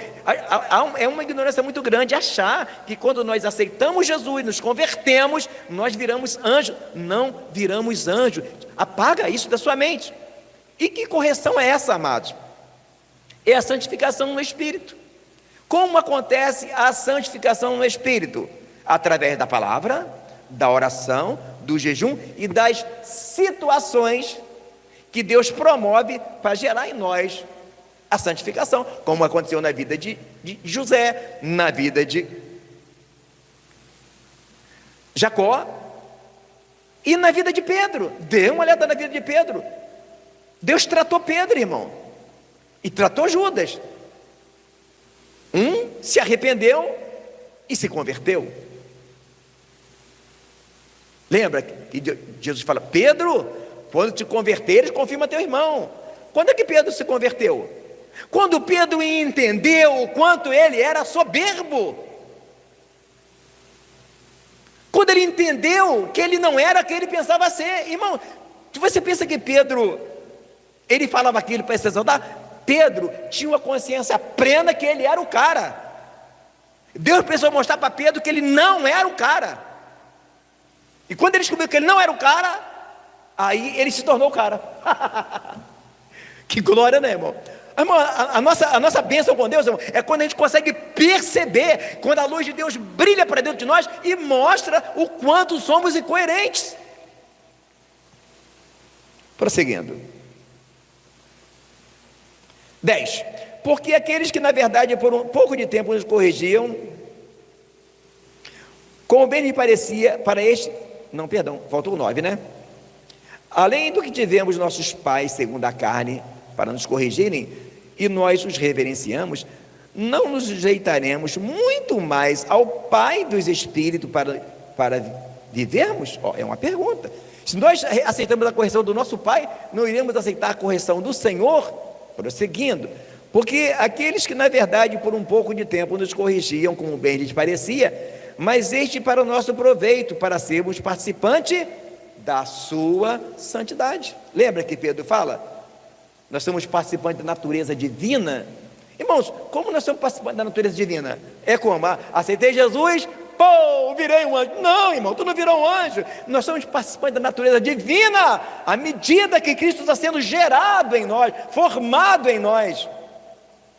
É uma ignorância muito grande achar que quando nós aceitamos Jesus, nos convertemos, nós viramos anjo. Não viramos anjo. Apaga isso da sua mente. E que correção é essa, amados? É a santificação no Espírito. Como acontece a santificação no Espírito? Através da palavra, da oração, do jejum e das situações que Deus promove para gerar em nós a santificação, como aconteceu na vida de José, na vida de Jacó e na vida de Pedro. Dê uma olhada na vida de Pedro. Deus tratou Pedro, irmão, e tratou Judas. Um se arrependeu e se converteu. Lembra que Jesus fala: Pedro, quando te converteres, confirma teu irmão. Quando é que Pedro se converteu? Quando Pedro entendeu o quanto ele era soberbo. Quando ele entendeu que ele não era quem ele pensava ser. Irmão, você pensa que Pedro, ele falava aquilo para se exaltar? Pedro tinha uma consciência plena que ele era o cara. Deus precisou mostrar para Pedro que ele não era o cara. E quando ele descobriu que ele não era o cara, aí ele se tornou o cara. Que glória, né, irmão? Irmão, a nossa bênção com Deus, irmão, é quando a gente consegue perceber, quando a luz de Deus brilha para dentro de nós e mostra o quanto somos incoerentes. Prosseguindo. 10. Porque aqueles que na verdade por um pouco de tempo nos corrigiam, como bem lhe parecia, para este... Não, perdão, faltou o 9, né? Além do que tivemos nossos pais segundo a carne para nos corrigirem, e nós os reverenciamos, não nos sujeitaremos muito mais ao Pai dos Espíritos para vivermos? É uma pergunta. Se nós aceitamos a correção do nosso Pai, não iremos aceitar a correção do Senhor? Prosseguindo, porque aqueles que na verdade por um pouco de tempo nos corrigiam como bem lhes parecia, mas este para o nosso proveito, para sermos participantes da sua santidade. Lembra que Pedro fala? Nós somos participantes da natureza divina. Irmãos, como nós somos participantes da natureza divina? É como? Aceitei Jesus, pô, virei um anjo. Não, irmão, tu não virou um anjo. Nós somos participantes da natureza divina, à medida que Cristo está sendo gerado em nós, formado em nós.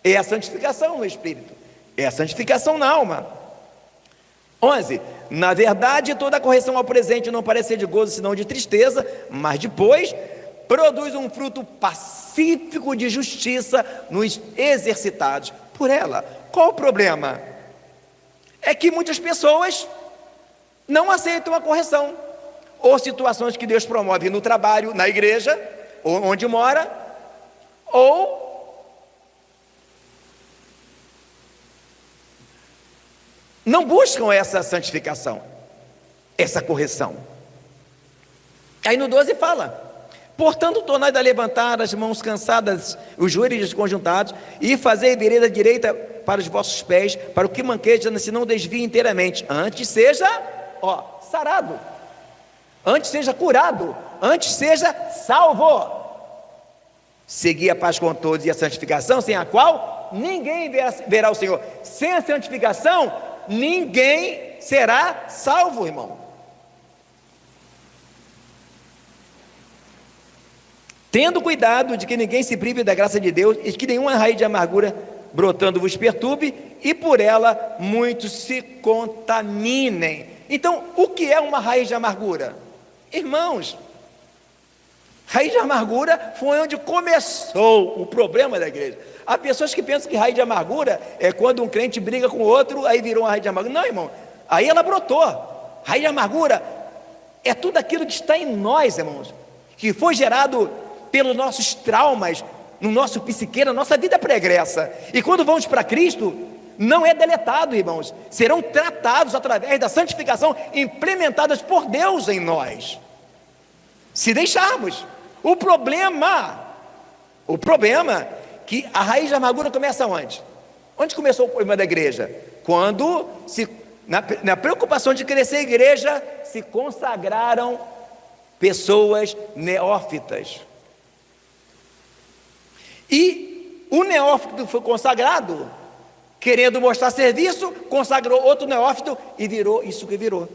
É a santificação no Espírito, é a santificação na alma. 11. Na verdade, toda correção ao presente não parece ser de gozo, senão de tristeza, mas depois produz um fruto pacífico de justiça nos exercitados por ela. Qual o problema? É que muitas pessoas não aceitam a correção, ou situações que Deus promove no trabalho, na igreja, ou onde mora, ou não buscam essa santificação, essa correção. Aí no 12 fala: Portanto, tornai a levantar as mãos cansadas, os joelhos desconjuntados, e fazei vereda direita para os vossos pés, para o que manqueja, se não desvie inteiramente. Antes seja, sarado, antes seja curado, antes seja salvo. Segui a paz com todos e a santificação, sem a qual ninguém verá o Senhor. Sem a santificação, ninguém será salvo, irmão. Tendo cuidado de que ninguém se prive da graça de Deus, e que nenhuma raiz de amargura brotando vos perturbe, e por ela muitos se contaminem. Então, o que é uma raiz de amargura? Irmãos, raiz de amargura foi onde começou o problema da igreja. Há pessoas que pensam que raiz de amargura é quando um crente briga com o outro, aí virou uma raiz de amargura. Não, irmão, aí ela brotou. Raiz de amargura é tudo aquilo que está em nós, irmãos, que foi gerado pelos nossos traumas, no nosso psique, na nossa vida pregressa. E quando vamos para Cristo, não é deletado, irmãos, serão tratados através da santificação implementadas por Deus em nós, se deixarmos. O problema que a raiz de amargura começa onde? Onde começou o problema da igreja? Quando, na preocupação de crescer a igreja, se consagraram pessoas neófitas. E o neófito que foi consagrado, querendo mostrar serviço, consagrou outro neófito e virou isso que virou.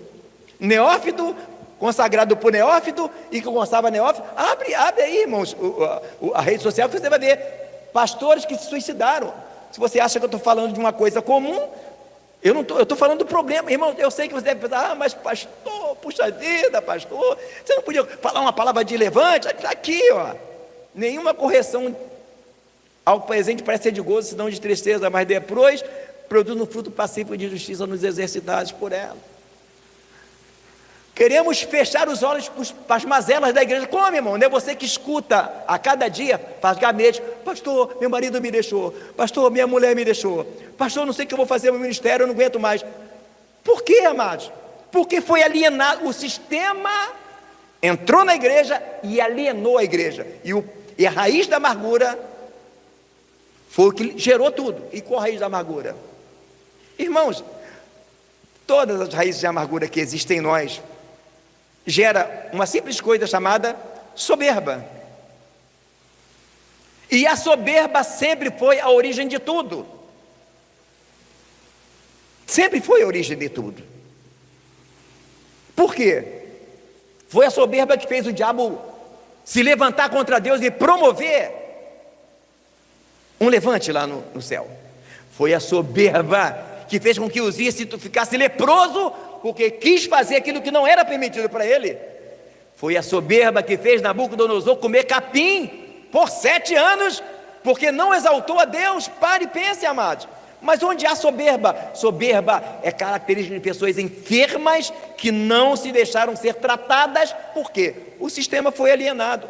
Neófito consagrado por neófito e que consagra neófito. Abre aí, irmãos, a rede social, que você vai ver pastores que se suicidaram. Se você acha que eu estou falando de uma coisa comum, eu estou falando do problema. Irmão, eu sei que você deve pensar, mas pastor, puxa vida, pastor, você não podia falar uma palavra de levante? Aqui, nenhuma correção ao presente parece ser de gozo, senão de tristeza, mas depois produz um fruto pacífico de justiça nos exercitados por ela. Queremos fechar os olhos para as mazelas da igreja. Como, irmão? Não é você que escuta a cada dia, faz gabinete: pastor, meu marido me deixou, pastor, minha mulher me deixou, pastor, não sei o que eu vou fazer no ministério, eu não aguento mais. Por quê, amados? Porque foi alienado. O sistema entrou na igreja e alienou a igreja, e a raiz da amargura foi o que gerou tudo. E qual a raiz da amargura? Irmãos, todas as raízes de amargura que existem em nós gera uma simples coisa chamada soberba. E a soberba sempre foi a origem de tudo. Sempre foi a origem de tudo. Por quê? Foi a soberba que fez o diabo se levantar contra Deus e promover um levante lá no céu. Foi a soberba que fez com que Uzias ficasse leproso, porque quis fazer aquilo que não era permitido para ele. Foi a soberba que fez Nabucodonosor comer capim por 7 anos, porque não exaltou a Deus. Pare e pense, amados. Mas onde há soberba? Soberba é característica de pessoas enfermas que não se deixaram ser tratadas. Por quê? O sistema foi alienado.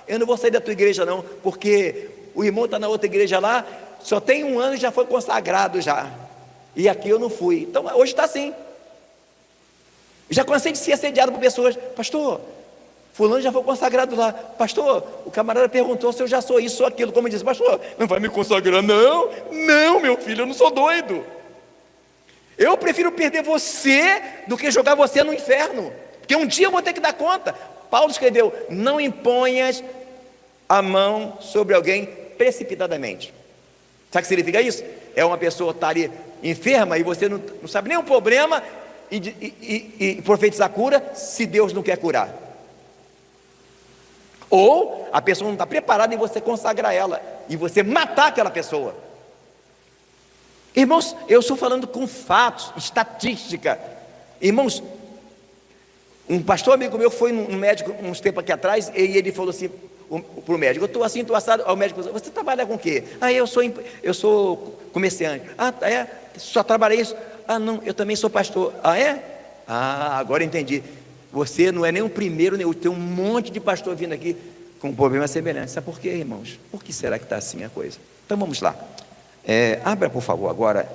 Eu não vou sair da tua igreja não, porque o irmão está na outra igreja lá, só tem 1 ano e já foi consagrado já, e aqui eu não fui. Então hoje está assim. Já cansei de ser assediado por pessoas: pastor, fulano já foi consagrado lá. Pastor, o camarada perguntou se eu já sou isso ou aquilo. Como disse: pastor, não vai me consagrar? Não, meu filho, eu não sou doido. Eu prefiro perder você do que jogar você no inferno, porque um dia eu vou ter que dar conta. Paulo escreveu: não imponhas a mão sobre alguém precipitadamente. Sabe o que significa isso? É uma pessoa estar ali enferma e você não sabe nem o problema e profetizar cura se Deus não quer curar. Ou a pessoa não está preparada e você consagrar ela e você matar aquela pessoa. Irmãos, eu estou falando com fatos, estatística. Irmãos, um pastor amigo meu foi num médico uns tempos aqui atrás, e ele falou assim para o médico: eu estou assim, estou assado. Ao médico: você trabalha com o quê? Eu sou comerciante. É? Só trabalhei isso? Não, eu também sou pastor. É? Agora entendi. Você não é nem o primeiro, nem tem um monte de pastor vindo aqui com um problema semelhante. Sabe por quê, irmãos? Por que será que está assim a coisa? Então vamos lá. Abra, por favor, agora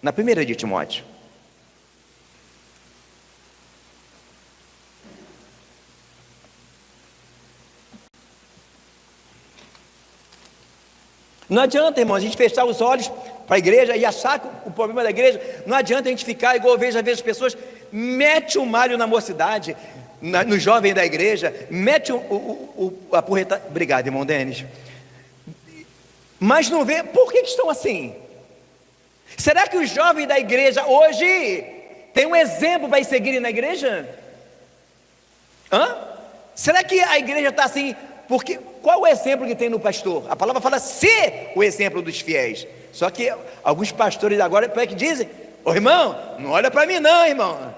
na 1 de Timóteo. Não adianta, irmão, a gente fechar os olhos para a igreja e achar que o problema da igreja, não adianta a gente ficar igual eu vejo às vezes as pessoas, mete o malho na mocidade, no jovem da igreja, mete a porreta. Obrigado, irmão Denis. Mas não vê, por que estão assim? Será que os jovens da igreja hoje têm um exemplo para seguirem na igreja? Será que a igreja está assim? Porque qual o exemplo que tem no pastor? A palavra fala ser o exemplo dos fiéis. Só que alguns pastores agora que dizem: ô irmão, não olha para mim não, irmão.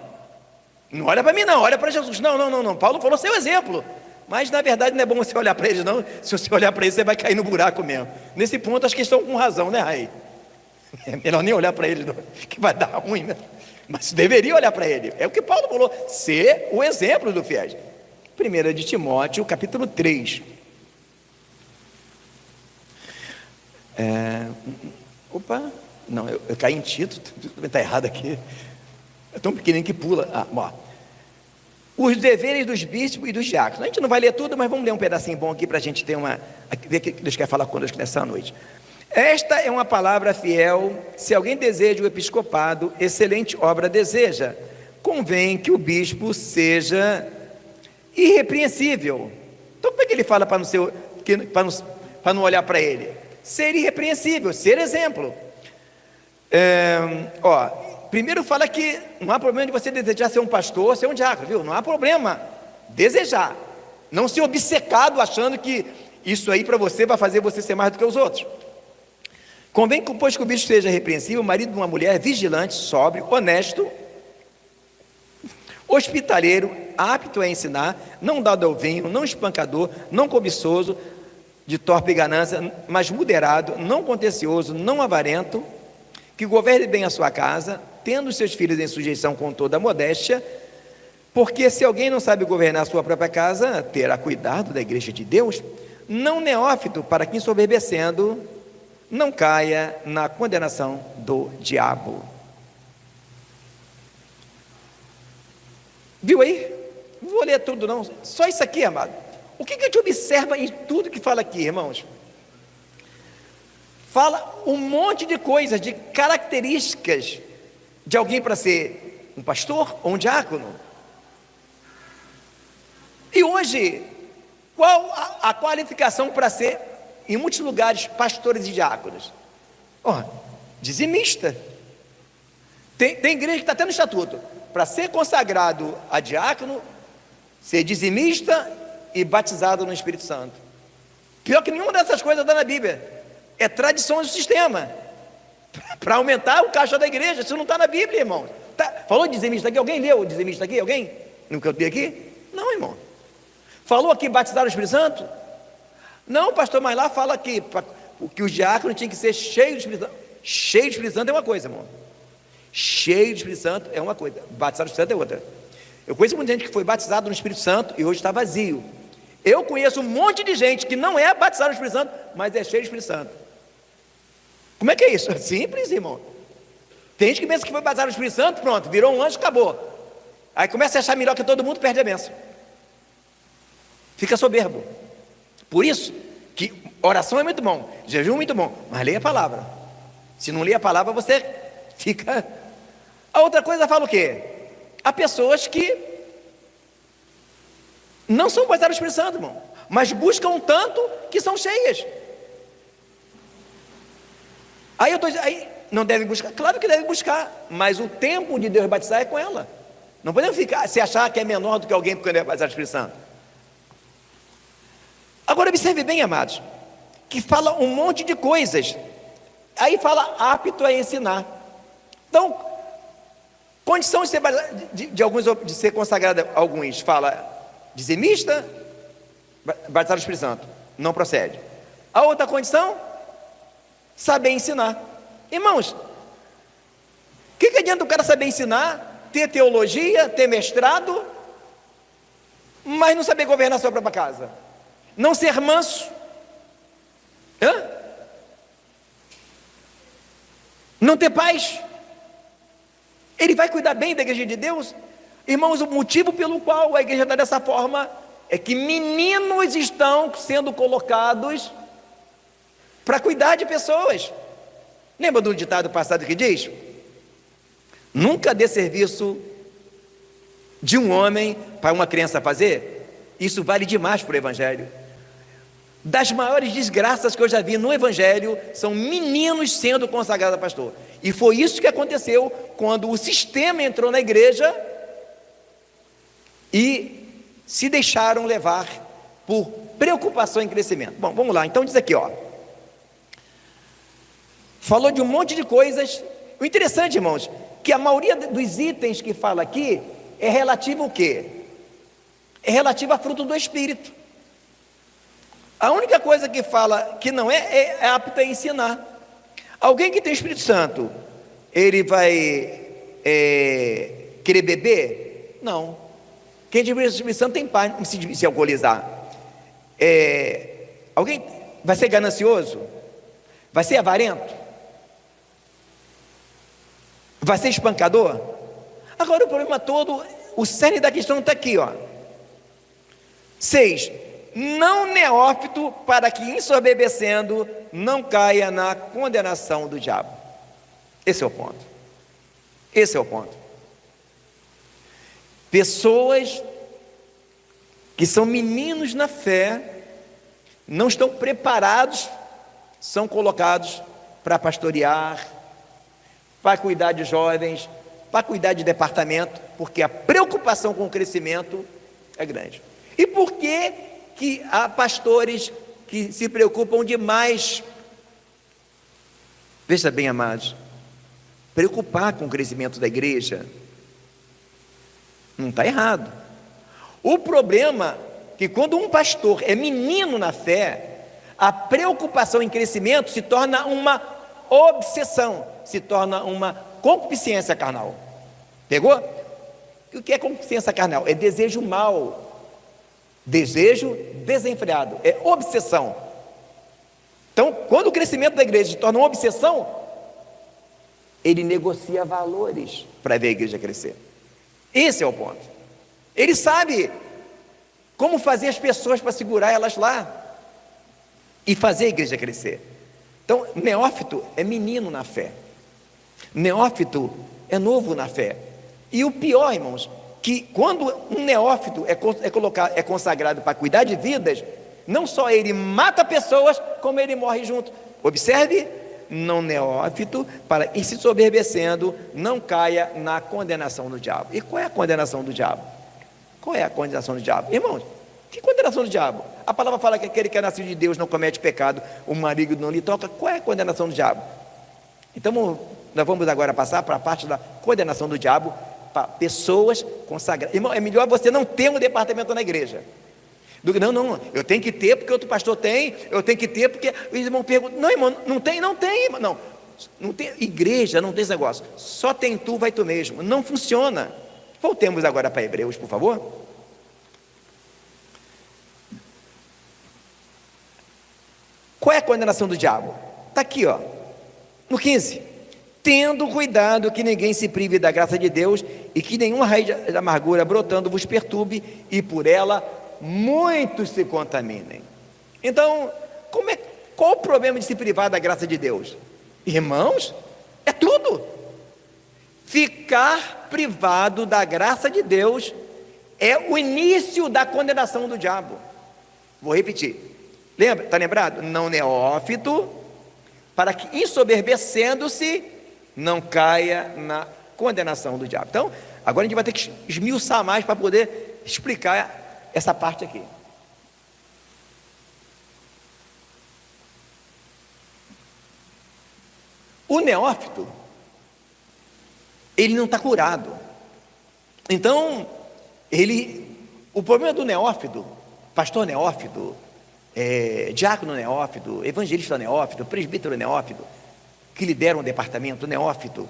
Não olha para mim não, olha para Jesus. Não. Paulo falou seu exemplo. Mas na verdade não é bom você olhar para eles não. Se você olhar para eles, você vai cair no buraco mesmo. Nesse ponto acho que estão com razão, né, Raí? É melhor nem olhar para ele não, que vai dar ruim, né? Mas deveria olhar para ele. É o que Paulo falou, ser o exemplo do fiéis. 1 de Timóteo, capítulo 3. Não, eu caí em Tito, está errado aqui. É tão pequenininho que pula. Os deveres dos bispos e dos diáconos. A gente não vai ler tudo, mas vamos ler um pedacinho bom aqui para a gente ter ver o que Deus quer falar conosco nessa noite. Esta é uma palavra fiel. Se alguém deseja o episcopado, excelente obra deseja. Convém que o bispo seja irrepreensível. Então como é que ele fala para não olhar para ele? Ser irrepreensível, ser exemplo. Primeiro fala que não há problema de você desejar ser um pastor, ser um diácono, viu? Não há problema desejar. Não ser obcecado achando que isso aí para você vai fazer você ser mais do que os outros. Convém que, pois que o bispo seja repreensível, marido de uma mulher vigilante, sóbrio, honesto, hospitaleiro, apto a ensinar, não dado ao vinho, não espancador, não cobiçoso, de torpe ganância, mas moderado, não contencioso, não avarento, que governe bem a sua casa, tendo os seus filhos em sujeição com toda a modéstia, porque se alguém não sabe governar a sua própria casa, terá cuidado da igreja de Deus, não neófito, para que ensoberbecendo, não caia na condenação do diabo. Viu aí? Não vou ler tudo não, só isso aqui, amado. O que a gente observa em tudo que fala aqui, irmãos? Fala um monte de coisas, de características de alguém para ser um pastor ou um diácono. E hoje, qual a qualificação para ser, em muitos lugares, pastores e diáconos? Dizimista. Tem igreja que está até no estatuto, para ser consagrado a diácono, ser dizimista e batizado no Espírito Santo. Pior que nenhuma dessas coisas está na Bíblia. É tradição do sistema, para aumentar o caixa da igreja. Isso não está na Bíblia, irmão. Falou dizimista aqui? Alguém leu o dizimista aqui? Alguém? Nunca eu li aqui? Não, irmão. Falou aqui batizar o Espírito Santo? Não, pastor, mas lá fala que os diáconos tinham que ser cheios do Espírito Santo. Cheio do Espírito Santo é uma coisa, irmão. Cheio do Espírito Santo é uma coisa, batizado no Espírito Santo é outra. Eu conheço muita gente que foi batizado no Espírito Santo e hoje está vazio. Eu conheço um monte de gente que não é batizado no Espírito Santo, mas é cheio do Espírito Santo. Como é que é isso? É simples, irmão. Tem gente que pensa que foi batizado no Espírito Santo, pronto, virou um anjo, acabou. Aí começa a achar melhor que todo mundo, perde a bênção. Fica soberbo. Por isso que oração é muito bom, jejum é muito bom, mas leia a palavra. Se não lê a palavra, você fica... A outra coisa fala o quê? Há pessoas que não são batizadas no Espírito Santo, irmão, mas buscam tanto que são cheias. Aí não deve buscar, claro que deve buscar, mas o tempo de Deus batizar é com ela. Não podemos se achar que é menor do que alguém porque não é batizado no Espírito Santo. Agora observe bem, amados, que fala um monte de coisas. Aí fala apto a ensinar. Então, condição de ser de ser consagrado a alguns, fala dizimista, batizado no Espírito Santo, não procede. A outra condição, saber ensinar. Irmãos, o que adianta o cara saber ensinar, ter teologia, ter mestrado, mas não saber governar a sua própria casa? Não ser manso? Não ter paz? Ele vai cuidar bem da igreja de Deus? Irmãos, o motivo pelo qual a igreja está dessa forma é que meninos estão sendo colocados para cuidar de pessoas. Lembra do ditado passado que diz: nunca dê serviço de um homem para uma criança fazer? Isso vale demais para o Evangelho. Das maiores desgraças que eu já vi no Evangelho são meninos sendo consagrados a pastor. E foi isso que aconteceu quando o sistema entrou na igreja e se deixaram levar por preocupação em crescimento. Bom, vamos lá, então diz aqui, falou de um monte de coisas. O interessante, irmãos, que a maioria dos itens que fala aqui é relativo ao quê? É relativo a fruto do Espírito. A única coisa que fala que não é apta a ensinar. Alguém que tem o Espírito Santo, ele vai querer beber? Não. Quem tem o Espírito Santo tem paz em se alcoolizar. Alguém vai ser ganancioso? Vai ser avarento? Vai ser espancador? Agora o problema todo, o cerne da questão está aqui, 6. Não neófito, para que ensoberbecendo não caia na condenação do diabo. Esse é o ponto. Esse é o ponto. Pessoas que são meninos na fé, não estão preparados, são colocados para pastorear, para cuidar de jovens, para cuidar de departamento, porque a preocupação com o crescimento é grande. E por que há pastores que se preocupam demais? Veja bem, amados, preocupar com o crescimento da igreja não está errado. O problema é que quando um pastor é menino na fé, a preocupação em crescimento se torna uma obsessão, se torna uma concupiscência carnal. Pegou? O que é concupiscência carnal? É desejo mau, desejo desenfreado, é obsessão. Então, quando o crescimento da igreja se torna uma obsessão, ele negocia valores para ver a igreja crescer. Esse é o ponto. Ele sabe como fazer as pessoas para segurar elas lá e fazer a igreja crescer. Então, neófito é menino na fé, neófito é novo na fé. E o pior, irmãos, que quando um neófito é consagrado para cuidar de vidas, não só ele mata pessoas, como ele morre junto. Observe, não neófito, para ir se soberbecendo, não caia na condenação do diabo. E qual é a condenação do diabo? Qual é a condenação do diabo? Irmãos, que condenação do diabo? A palavra fala que aquele que é nascido de Deus não comete pecado, o maligno não lhe toca. Qual é a condenação do diabo? Então, nós vamos agora passar para a parte da condenação do diabo, para pessoas consagradas. Irmão, é melhor você não ter um departamento na igreja. Não, eu tenho que ter porque outro pastor tem, eu tenho que ter porque o irmão pergunta. Não, irmão, não tem, irmão. Não tem igreja, não tem esse negócio. Só tem tu, vai tu mesmo. Não funciona. Voltemos agora para Hebreus, por favor. Qual é a condenação do diabo? Está aqui, no 15. Tendo cuidado que ninguém se prive da graça de Deus e que nenhuma raiz de amargura brotando vos perturbe e por ela muitos se contaminem. Então, qual o problema de se privar da graça de Deus? Irmãos, é tudo. Ficar privado da graça de Deus é o início da condenação do diabo. Vou repetir. Lembra? Está lembrado? Não neófito, para que ensoberbecendo-se não caia na condenação do diabo. Então, agora a gente vai ter que esmiuçar mais para poder explicar essa parte aqui. O neófito, ele não está curado. Então, o problema do neófito, pastor neófito, diácono neófito, evangelista neófito, presbítero neófito, que lidera um departamento neófito,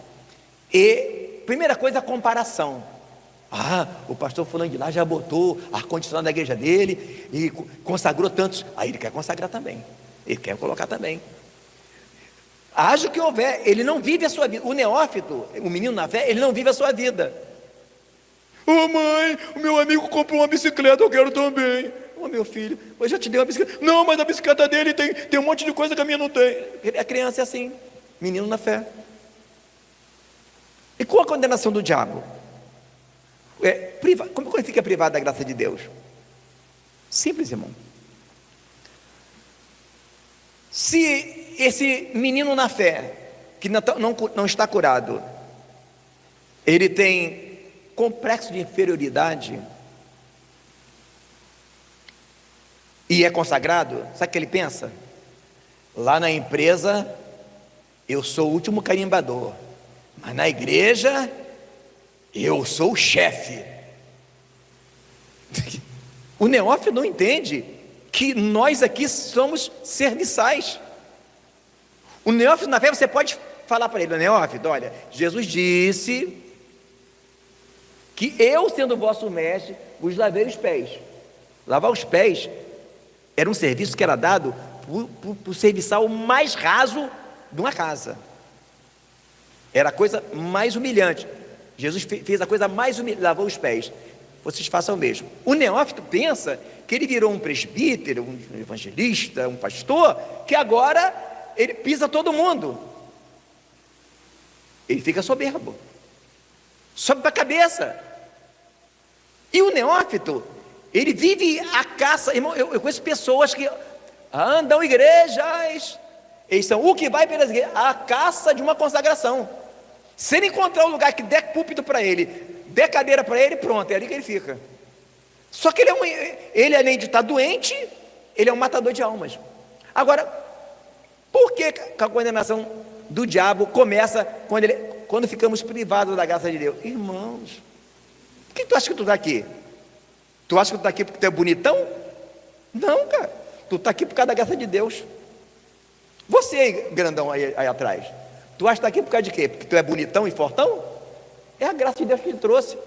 primeira coisa, a comparação. O pastor fulano de lá já botou ar-condicionado na igreja dele e consagrou tantos, ele quer consagrar também, ele quer colocar também. Haja o que houver, ele não vive a sua vida. O neófito, o menino na fé, ele não vive a sua vida. Mãe, o meu amigo comprou uma bicicleta, eu quero também. ô meu filho, eu já te dei uma bicicleta. Não, mas a bicicleta dele tem um monte de coisa que a minha não tem. A criança é assim, menino na fé. E qual a condenação do diabo? Como ele fica privado da graça de Deus? Simples, irmão. Se esse menino na fé, que não está curado, ele tem complexo de inferioridade e é consagrado, sabe o que ele pensa? Lá na empresa eu sou o último carimbador, mas na igreja eu sou o chefe. O neófito não entende que nós aqui somos serviçais. O neófito na fé, você pode falar para ele: neófito, olha, Jesus disse que eu, sendo vosso mestre, vos lavei os pés. Lavar os pés era um serviço que era dado para o serviçal mais raso de uma casa. Era a coisa mais humilhante. Jesus fez a coisa mais humilhante, lavou os pés. Vocês façam o mesmo. O neófito pensa que ele virou um presbítero, um evangelista, um pastor, que agora ele pisa todo mundo. Ele fica soberbo, sobe para a cabeça. E o neófito, ele vive a caça. Irmão, eu conheço pessoas que andam igrejas, eles são o que vai pelas igrejas, a caça de uma consagração. Se ele encontrar um lugar que der púlpito para ele, der cadeira para ele, pronto, é ali que ele fica. Só que ele além de estar doente, ele é um matador de almas. Agora, por que a condenação do diabo começa quando ficamos privados da graça de Deus? Irmãos, por que tu acha que tu está aqui? Tu acha que tu está aqui porque tu é bonitão? Não, cara, tu está aqui por causa da graça de Deus. Você aí, grandão aí atrás, tu acha que está aqui por causa de quê? Porque tu é bonitão e fortão? É a graça de Deus que te trouxe.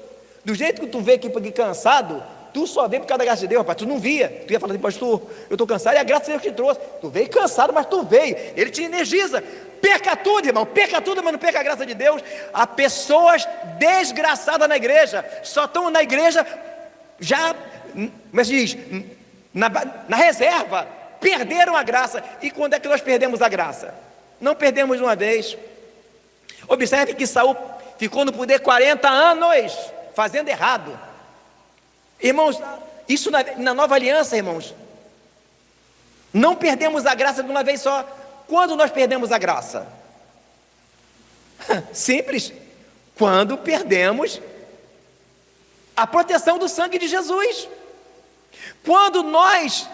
Do jeito que tu veio aqui cansado, tu só veio por causa da graça de Deus, rapaz. Tu não via, tu ia falar assim: pastor, eu estou cansado, e a graça de Deus que te trouxe. Tu veio cansado, mas tu veio, ele te energiza. Perca tudo, irmão, perca tudo, mas não perca a graça de Deus. Há pessoas desgraçadas na igreja, só estão na igreja já, como se diz, na reserva, perderam a graça. E quando é que nós perdemos a graça? Não perdemos de uma vez. Observe que Saul ficou no poder 40 anos, fazendo errado. Irmãos, isso na nova aliança, irmãos, não perdemos a graça de uma vez só. Quando nós perdemos a graça? Simples, quando perdemos a proteção do sangue de Jesus. Quando nós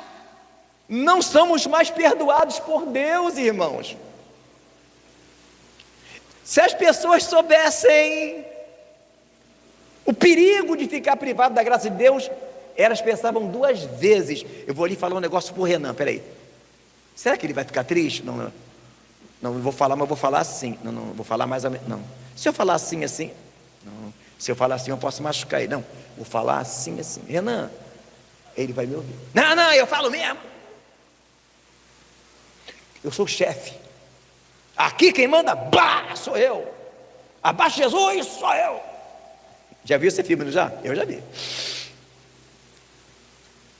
não somos mais perdoados por Deus, irmãos. Se as pessoas soubessem o perigo de ficar privado da graça de Deus, elas pensavam duas vezes. Eu vou ali falar um negócio para o Renan, peraí. Será que ele vai ficar triste? Não, eu vou falar, mas eu vou falar assim. Não, vou falar mais ou menos. Não. Se eu falar assim, não. Se eu falar assim, eu posso machucar ele. Não, vou falar assim. Renan, ele vai me ouvir. Não, eu falo mesmo. Eu sou o chefe. Aqui quem manda, sou eu. Abaixo de Jesus, sou eu. Já viu esse filme, não já? Eu já vi.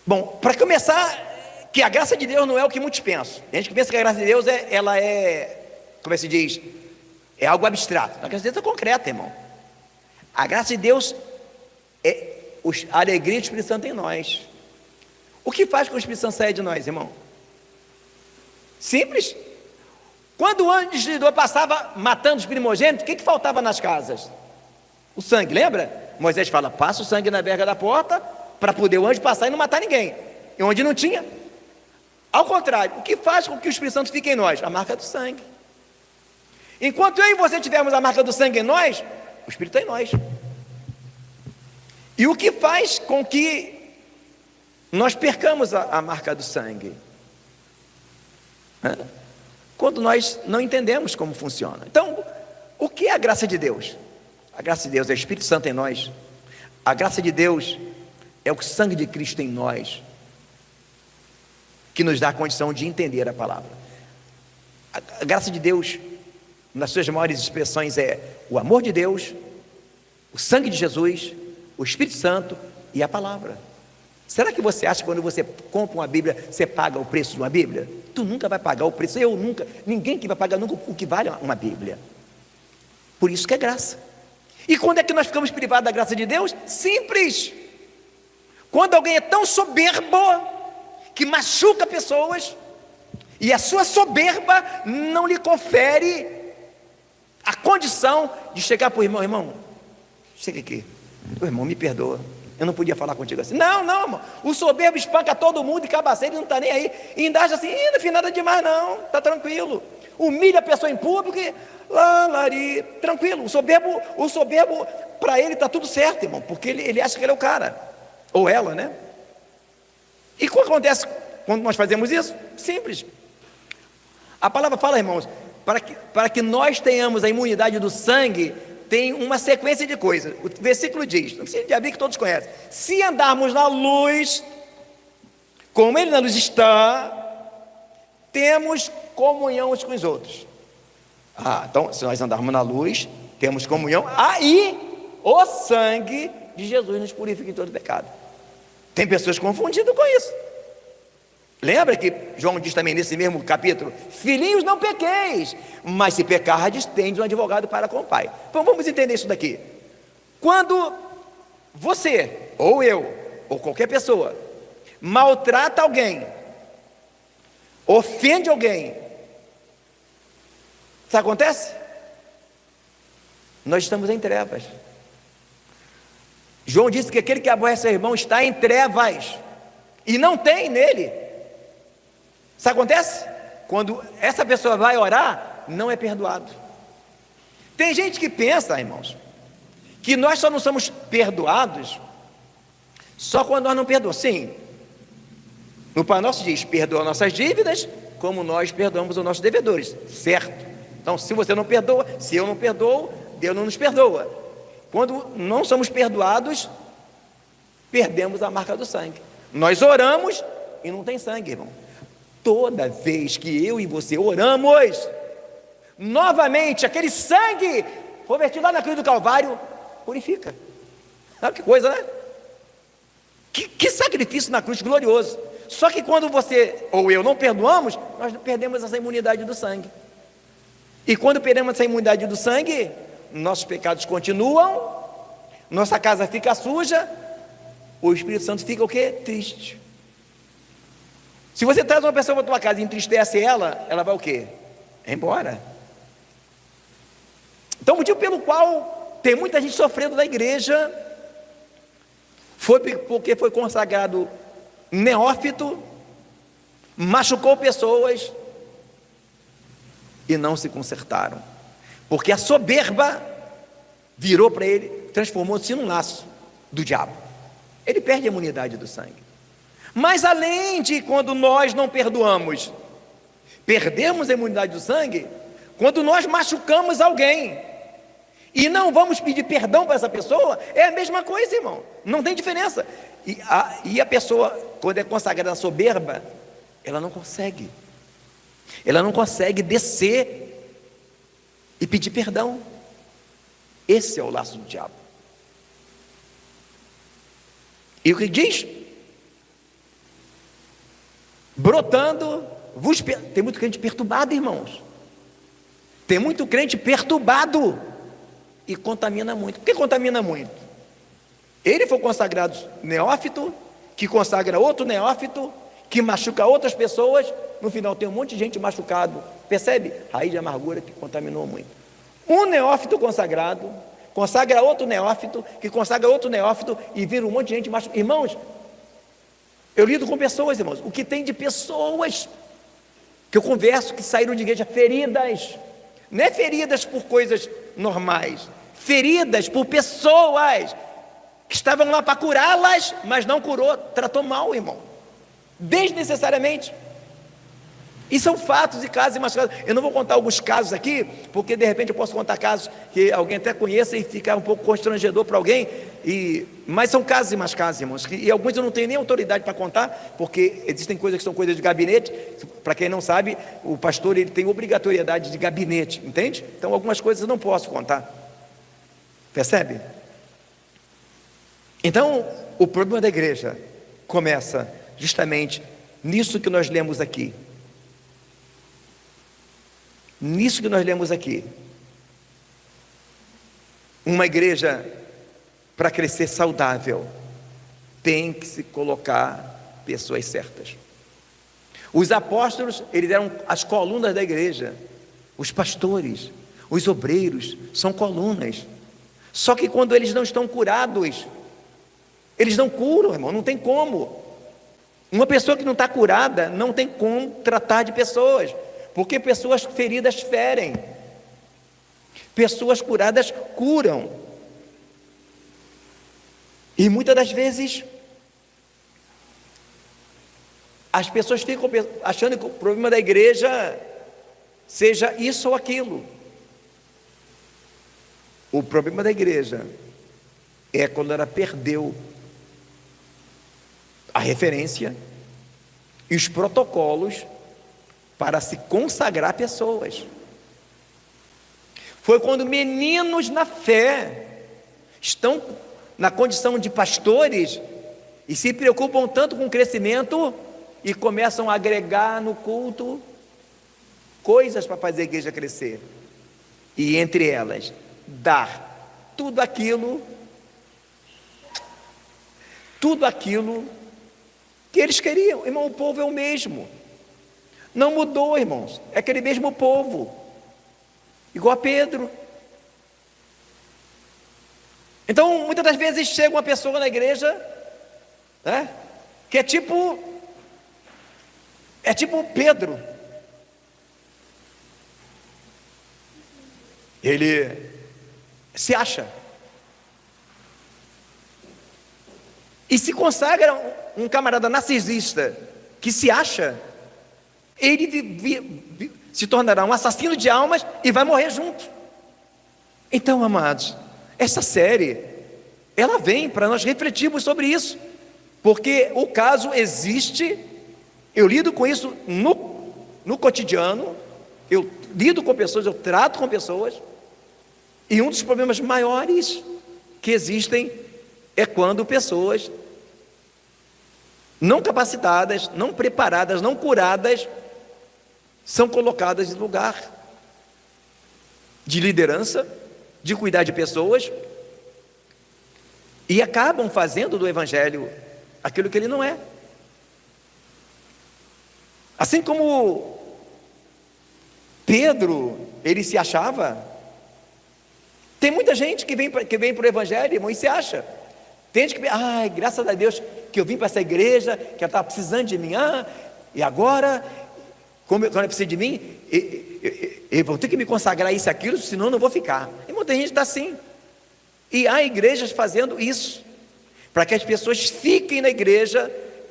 Bom, para começar, que a graça de Deus não é o que muitos pensam. A gente que pensa que a graça de Deus ela é, como se diz, é algo abstrato. A graça de Deus é concreta, irmão. A graça de Deus é a alegria do Espírito Santo em nós. O que faz com que o Espírito Santo saia de nós, irmão? Simples. Quando o anjo destruidor passava matando os primogênitos, o que faltava nas casas? O sangue, lembra? Moisés fala: passa o sangue na verga da porta, para poder o anjo passar e não matar ninguém. E onde não tinha. Ao contrário, o que faz com que o Espírito Santo fique em nós? A marca do sangue. Enquanto eu e você tivermos a marca do sangue em nós, o Espírito está em nós. E o que faz com que nós percamos a marca do sangue? Quando nós não entendemos como funciona. Então, o que é a graça de Deus? A graça de Deus é o Espírito Santo em nós. A graça de Deus é o sangue de Cristo em nós, que nos dá a condição de entender a palavra. A graça de Deus, nas suas maiores expressões, é o amor de Deus, o sangue de Jesus, o Espírito Santo e a palavra. Será que você acha que quando você compra uma Bíblia, você paga o preço de uma Bíblia? Tu nunca vai pagar o preço, eu nunca, ninguém que vai pagar nunca o que vale uma Bíblia. Por isso que é graça. E quando é que nós ficamos privados da graça de Deus? Simples. Quando alguém é tão soberbo, que machuca pessoas, e a sua soberba não lhe confere a condição de chegar para o irmão: irmão, chega aqui, o irmão me perdoa, eu não podia falar contigo assim. Não, irmão, o soberbo espanca todo mundo e cabaceira, ele não está nem aí, e ainda acha assim: não fiz nada demais não, está tranquilo. Humilha a pessoa em público e tranquilo. O soberbo, para ele está tudo certo, irmão, porque ele acha que ele é o cara, ou ela, né? E o que acontece quando nós fazemos isso? Simples. A palavra fala, irmãos, para que nós tenhamos a imunidade do sangue, tem uma sequência de coisas. O versículo diz, não precisa de abrir, que todos conhecem: se andarmos na luz, como Ele na luz está, temos comunhão uns com os outros. Então, se nós andarmos na luz, temos comunhão, aí o sangue de Jesus nos purifica de todo pecado. Tem pessoas confundidas com isso. Lembra que João diz também nesse mesmo capítulo: filhinhos, não pequeis, mas se pecardes, tendes um advogado para com o Pai. Então vamos entender isso daqui. Quando você, ou eu, ou qualquer pessoa, maltrata alguém, ofende alguém, sabe o que acontece? Nós estamos em trevas. João disse que aquele que aborrece seu irmão está em trevas, e não tem nele. Sabe o que acontece? Quando essa pessoa vai orar, não é perdoado. Tem gente que pensa, irmãos, que nós só não somos perdoados só quando nós não perdoamos. Sim, no Pai Nosso diz: perdoa nossas dívidas como nós perdoamos os nossos devedores, certo? Então, se você não perdoa, se eu não perdoo, Deus não nos perdoa. Quando não somos perdoados, perdemos a marca do sangue. Nós oramos e não tem sangue, irmão. Toda vez que eu e você oramos, novamente aquele sangue foi vertido lá na cruz do Calvário, purifica. Sabe que coisa, né? Que sacrifício na cruz glorioso. Só que quando você ou eu não perdoamos, nós perdemos essa imunidade do sangue. E quando perdemos essa imunidade do sangue, nossos pecados continuam, nossa casa fica suja, o Espírito Santo fica o quê? Triste. Se você traz uma pessoa para a tua casa e entristece ela, ela vai o quê? Embora. Então o motivo pelo qual tem muita gente sofrendo na igreja foi porque foi consagrado neófito, machucou pessoas e não se consertaram, porque a soberba virou para ele, transformou-se num laço do diabo. Ele perde a imunidade do sangue. Mas além de quando nós não perdoamos, perdemos a imunidade do sangue, quando nós machucamos alguém e não vamos pedir perdão para essa pessoa, é a mesma coisa, irmão, não tem diferença. E a pessoa, quando é consagrada na soberba, ela não consegue descer e pedir perdão. Esse é o laço do diabo. E o que diz? Brotando, tem muito crente perturbado, irmãos. Tem muito crente perturbado e contamina muito. Por que contamina muito? Ele foi consagrado neófito, que consagra outro neófito, que machuca outras pessoas. No final tem um monte de gente machucado. Percebe? Raiz de amargura que contaminou muito. Um neófito consagrado consagra outro neófito, que consagra outro neófito, e vira um monte de gente machucada. Irmãos, eu lido com pessoas, irmãos. O que tem de pessoas que eu converso, que saíram de igreja feridas, não é feridas por coisas normais, feridas por pessoas que estavam lá para curá-las, mas não curou, tratou mal, irmão, desnecessariamente. E são fatos e casos e mais casos. Eu não vou contar alguns casos aqui, porque de repente eu posso contar casos que alguém até conheça e ficar um pouco constrangedor para alguém, mas são casos e mais casos, irmãos, e alguns eu não tenho nem autoridade para contar, porque existem coisas que são coisas de gabinete. Para quem não sabe, o pastor ele tem obrigatoriedade de gabinete, entende? Então algumas coisas eu não posso contar, percebe? Então o problema da igreja, começa justamente nisso que nós lemos aqui. Nisso que nós lemos aqui. Uma igreja, para crescer saudável, tem que se colocar pessoas certas. Os apóstolos, eles eram as colunas da igreja. Os pastores, os obreiros, são colunas. Só que quando eles não estão curados, eles não curam, irmão, não tem como. Uma pessoa que não está curada, não tem como tratar de pessoas, porque pessoas feridas ferem, pessoas curadas curam. E muitas das vezes as pessoas ficam achando que o problema da igreja seja isso ou aquilo. O problema da igreja é quando ela perdeu a referência e os protocolos para se consagrar pessoas. Foi quando meninos na fé estão na condição de pastores e se preocupam tanto com o crescimento e começam a agregar no culto coisas para fazer a igreja crescer, e entre elas dar tudo aquilo que eles queriam. Irmão, o povo é o mesmo, não mudou, irmãos, é aquele mesmo povo, igual a Pedro. Então, muitas das vezes chega uma pessoa na igreja, né, que é tipo Pedro. Ele se acha e se consagra um camarada narcisista que se acha, ele se tornará um assassino de almas e vai morrer junto. Então, amados, essa série, ela vem para nós refletirmos sobre isso, porque o caso existe. Eu lido com isso no cotidiano, eu lido com pessoas, eu trato com pessoas, e um dos problemas maiores que existem é quando pessoas não capacitadas, não preparadas, não curadas, são colocadas em lugar de liderança, de cuidar de pessoas, e acabam fazendo do evangelho aquilo que ele não é. Assim como Pedro, ele se achava. Tem muita gente que vem para o evangelho, irmão, e se acha. Tem gente que vem, ai, graças a Deus que eu vim para essa igreja, que ela estava precisando de mim, e agora, quando ela precisa de mim, eu vou ter que me consagrar isso e aquilo, senão eu não vou ficar. Irmão, tem gente que está assim. E há igrejas fazendo isso, para que as pessoas fiquem na igreja.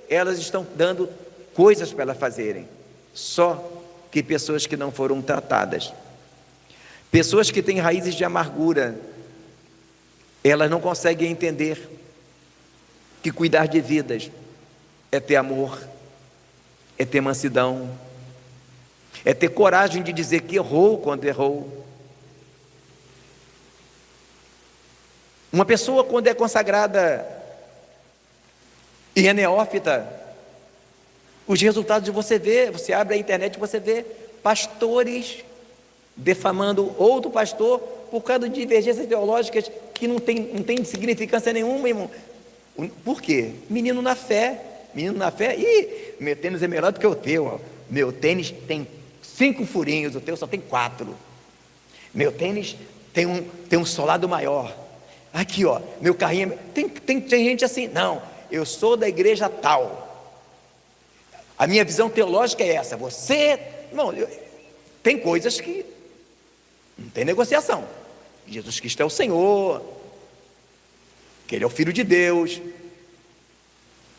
Elas estão dando coisas para elas fazerem, só que pessoas que não foram tratadas, pessoas que têm raízes de amargura, elas não conseguem entender que cuidar de vidas é ter amor, é ter mansidão, é ter coragem de dizer que errou quando errou. Uma pessoa, quando é consagrada e é neófita, os resultados você vê, você abre a internet e você vê pastores defamando outro pastor por causa de divergências teológicas que não tem significância nenhuma, irmão. Por quê? Menino na fé, ih, meu tênis é melhor do que o teu, ó. Meu tênis tem 5 furinhos, o teu só tem 4. Meu tênis tem um solado maior. Aqui, ó, meu carrinho, tem gente assim, não, eu sou da igreja tal, a minha visão teológica é essa, não, tem coisas que não tem negociação. Jesus Cristo é o Senhor, que Ele é o Filho de Deus,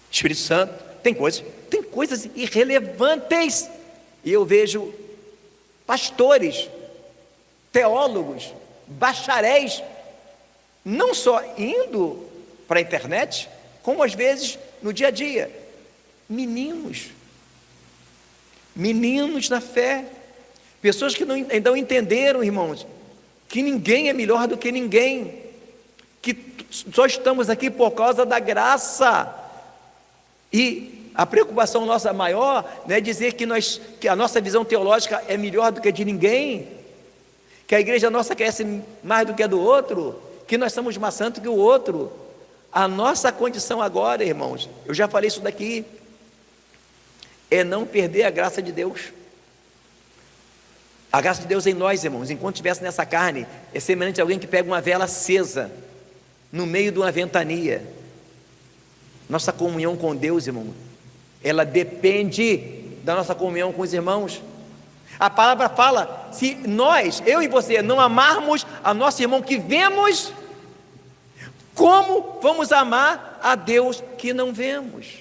Espírito Santo, tem coisas irrelevantes, e eu vejo pastores, teólogos, bacharéis, não só indo para a internet, como às vezes no dia a dia, meninos na fé, pessoas que ainda não entenderam, irmãos, que ninguém é melhor do que ninguém, que só estamos aqui por causa da graça, E a preocupação nossa maior não é dizer que a nossa visão teológica é melhor do que a de ninguém, que a igreja nossa cresce mais do que a do outro, que nós somos mais santos que o outro. A nossa condição agora, irmãos, eu já falei isso daqui, é não perder a graça de Deus. A graça de Deus em nós, irmãos, enquanto estivesse nessa carne, é semelhante a alguém que pega uma vela acesa no meio de uma ventania. Nossa comunhão com Deus, irmão, ela depende da nossa comunhão com os irmãos. A palavra fala, se nós, eu e você, não amarmos a nosso irmão que vemos, como vamos amar a Deus que não vemos?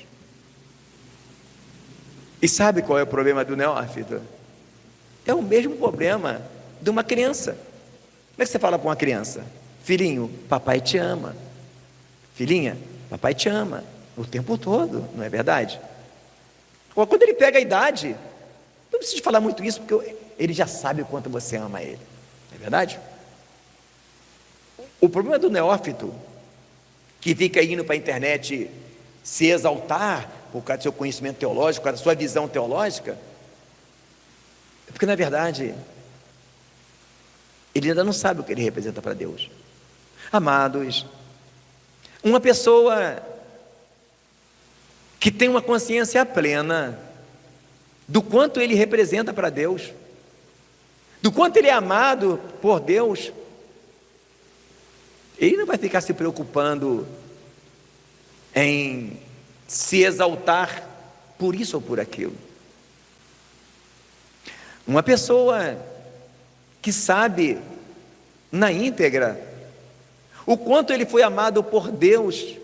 E sabe qual é o problema do neófito? É o mesmo problema de uma criança. Como é que você fala para uma criança? Filhinho, papai te ama. Filhinha, papai te ama. O tempo todo, não é verdade? Ou quando ele pega a idade, não precisa falar muito isso, porque ele já sabe o quanto você ama ele. Não é verdade? O problema do neófito, que fica indo para a internet se exaltar por causa do seu conhecimento teológico, por causa da sua visão teológica, é porque na verdade ele ainda não sabe o que ele representa para Deus. Amados, uma pessoa que tem uma consciência plena do quanto ele representa para Deus, do quanto ele é amado por Deus, ele não vai ficar se preocupando em se exaltar por isso ou por aquilo. Uma pessoa que sabe na íntegra o quanto ele foi amado por Deus,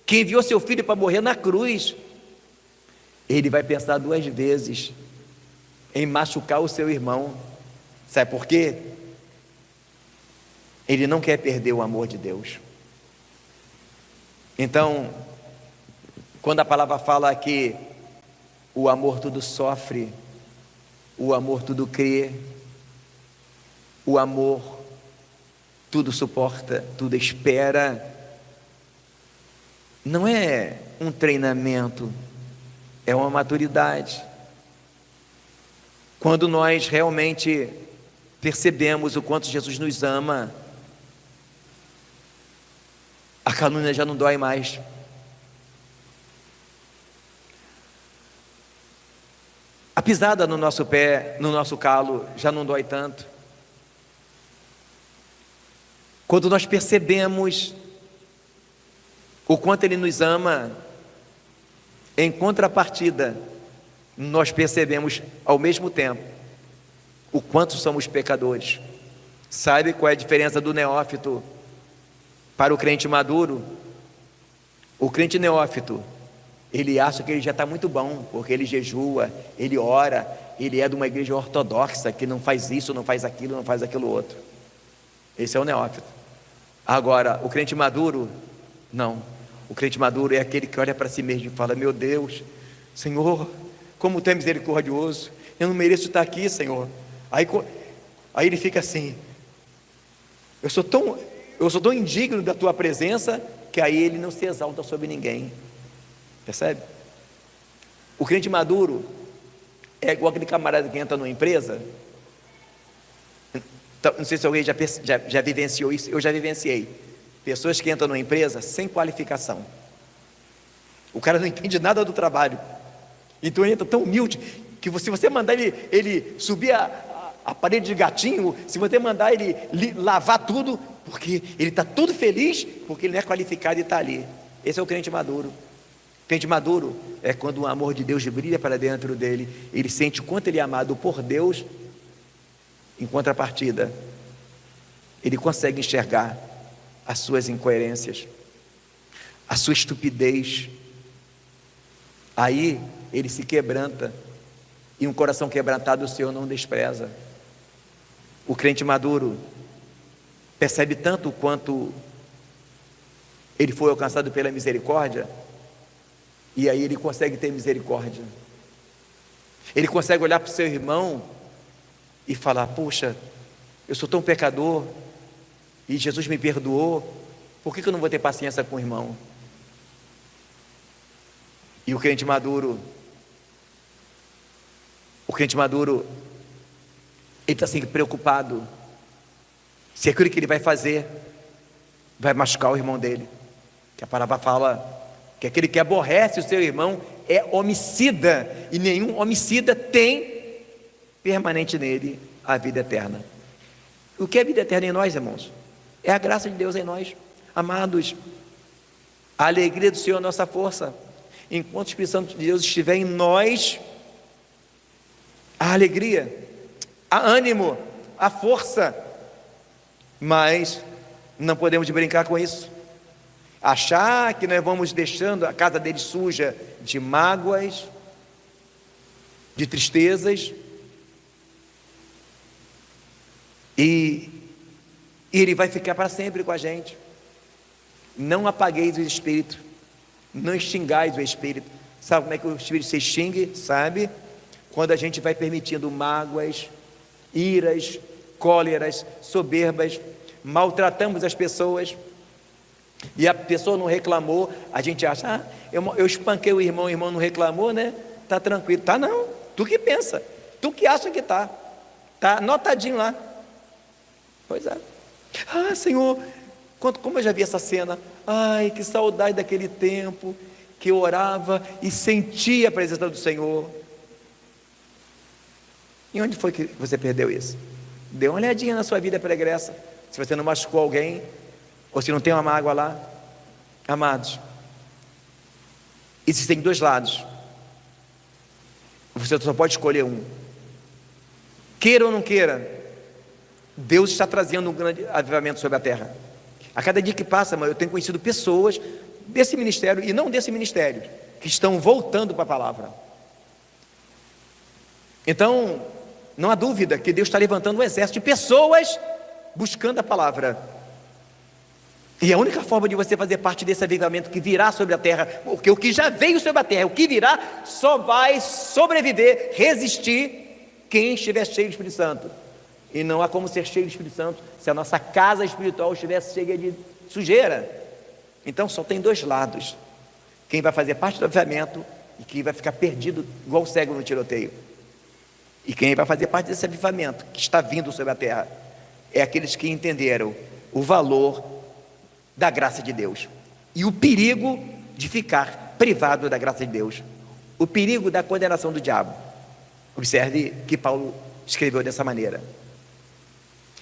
que enviou seu filho para morrer na cruz, ele vai pensar 2 vezes em machucar o seu irmão. Sabe por quê? Ele não quer perder o amor de Deus. Então, quando a palavra fala que o amor tudo sofre, o amor tudo crê, o amor tudo suporta, tudo espera, não é um treinamento, é uma maturidade. Quando nós realmente percebemos o quanto Jesus nos ama, a calúnia já não dói mais. A pisada no nosso pé, no nosso calo, já não dói tanto. Quando nós percebemos o quanto Ele nos ama, em contrapartida, nós percebemos ao mesmo tempo o quanto somos pecadores. Sabe qual é a diferença do neófito para o crente maduro? O crente neófito, ele acha que ele já está muito bom, porque ele jejua, ele ora, ele é de uma igreja ortodoxa, que não faz isso, não faz aquilo, não faz aquilo outro. Esse é o neófito. Agora, o crente maduro, não. O crente maduro é aquele que olha para si mesmo e fala: meu Deus, Senhor, como Tu é misericordioso, eu não mereço estar aqui, Senhor. Aí ele fica assim: eu sou tão indigno da Tua presença, que aí ele não se exalta sobre ninguém. Percebe? O crente maduro é igual aquele camarada que entra numa empresa. Não sei se alguém já vivenciou isso. Eu já vivenciei pessoas que entram numa empresa sem qualificação. O cara não entende nada do trabalho, então entra tão humilde que se você mandar ele subir a parede de gatinho, se você mandar ele lavar tudo, porque ele está todo feliz, porque ele não é qualificado e está ali. Esse é o crente maduro. O crente maduro é quando o amor de Deus brilha para dentro dele, ele sente o quanto ele é amado por Deus. Em contrapartida, ele consegue enxergar as suas incoerências, a sua estupidez. Aí ele se quebranta, e um coração quebrantado o Senhor não despreza. O crente maduro percebe tanto o quanto ele foi alcançado pela misericórdia, e aí ele consegue ter misericórdia. Ele consegue olhar para o seu irmão e falar: puxa, eu sou tão pecador, e Jesus me perdoou, por que eu não vou ter paciência com o irmão? E o crente maduro, ele está sempre preocupado se aquilo que ele vai fazer vai machucar o irmão dele. Que a palavra fala que aquele que aborrece o seu irmão é homicida, e nenhum homicida tem permanente nele a vida eterna. O que é vida eterna em nós, irmãos? É a graça de Deus em nós. Amados, a alegria do Senhor é a nossa força. Enquanto o Espírito Santo de Deus estiver em nós, a alegria, a ânimo, a força. Mas não podemos brincar com isso. Achar que nós vamos deixando a casa dele suja de mágoas, de tristezas, e ele vai ficar para sempre com a gente. Não apagueis o Espírito, não extingais o Espírito. Sabe como é que o Espírito se extingue? Sabe? Quando a gente vai permitindo mágoas, iras, cóleras, soberbas, maltratamos as pessoas, e a pessoa não reclamou, a gente acha, eu espanquei o irmão não reclamou, né? Tá tranquilo. Tá não, tu que pensa, tu que acha que tá anotadinho lá. Pois é. Senhor, como eu já vi essa cena, ai, que saudade daquele tempo que eu orava e sentia a presença do Senhor. E onde foi que você perdeu isso? Dê uma olhadinha na sua vida pregressa, se você não machucou alguém, ou se não tem uma mágoa lá. Amados, existem dois lados, você só pode escolher um. Queira ou não queira, Deus está trazendo um grande avivamento sobre a terra. A cada dia que passa, eu tenho conhecido pessoas desse ministério e não desse ministério, que estão voltando para a palavra. Então, não há dúvida que Deus está levantando um exército de pessoas buscando a palavra. E a única forma de você fazer parte desse avivamento que virá sobre a terra, porque o que já veio sobre a terra, o que virá, só vai sobreviver, resistir, quem estiver cheio do Espírito Santo. E não há como ser cheio do Espírito Santo se a nossa casa espiritual estivesse cheia de sujeira. Então só tem dois lados: quem vai fazer parte do avivamento e quem vai ficar perdido igual o cego no tiroteio. E quem vai fazer parte desse avivamento que está vindo sobre a terra é aqueles que entenderam o valor da graça de Deus e o perigo de ficar privado da graça de Deus, o perigo da condenação do diabo. Observe que Paulo escreveu dessa maneira: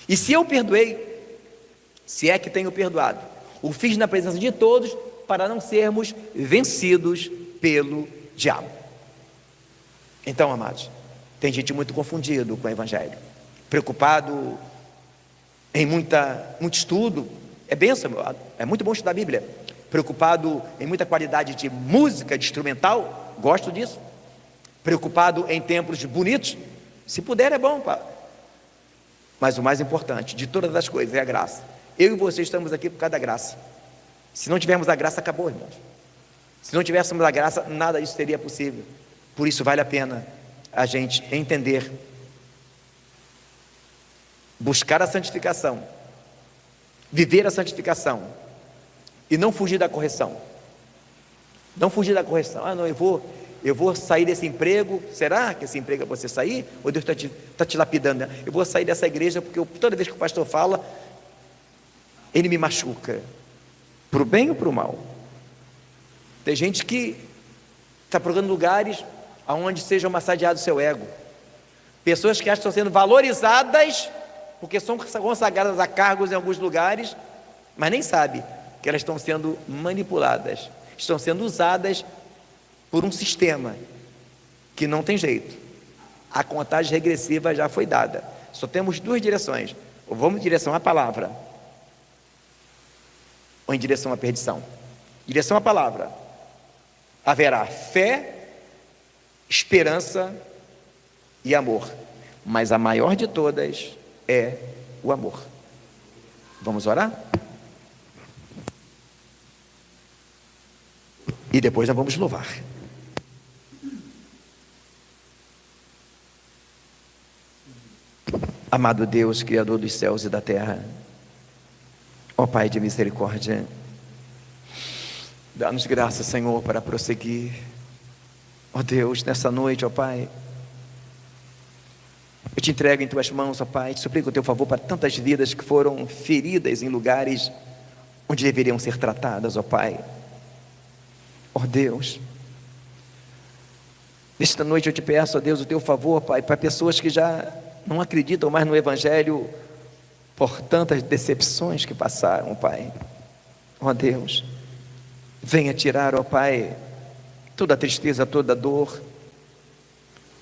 e se eu perdoei, se é que tenho perdoado, o fiz na presença de todos, para não sermos vencidos pelo diabo. Então, amados, tem gente muito confundido com o Evangelho, preocupado em muito estudo. É bênção, é muito bom estudar a Bíblia. Preocupado em muita qualidade de música, de instrumental, gosto disso. Preocupado em templos bonitos, se puder é bom, mas o mais importante de todas as coisas é a graça. Eu e você estamos aqui por causa da graça. Se não tivermos a graça, acabou, irmãos. Se não tivéssemos a graça, nada disso seria possível. Por isso vale a pena a gente entender, buscar a santificação, viver a santificação e não fugir da correção. Não fugir da correção. Não, eu vou sair desse emprego. Será que esse emprego é você sair? Ou Deus está te lapidando? Eu vou sair dessa igreja porque toda vez que o pastor fala, ele me machuca, para o bem ou para o mal. Tem gente que está procurando lugares onde seja massageado o seu ego. Pessoas que acham que estão sendo valorizadas porque são consagradas a cargos em alguns lugares, mas nem sabem que elas estão sendo manipuladas, estão sendo usadas por um sistema que não tem jeito. A contagem regressiva já foi dada. Só temos duas direções: ou vamos em direção à palavra, ou em direção à perdição. Direção à palavra, haverá fé, esperança e amor, mas a maior de todas é o amor. Vamos orar? E depois nós vamos louvar. Amado Deus, Criador dos céus e da terra, ó Pai de misericórdia, dá-nos graça, Senhor, para prosseguir Ó Deus, nessa noite, ó Pai, eu te entrego em tuas mãos, ó Pai, te suplico o teu favor para tantas vidas que foram feridas em lugares onde deveriam ser tratadas, ó Pai. Ó Deus, nesta noite eu te peço, ó Deus, o teu favor, Pai, para pessoas que já não acreditam mais no Evangelho por tantas decepções que passaram, Pai. Ó Deus, venha tirar, ó Pai, toda a tristeza, toda a dor.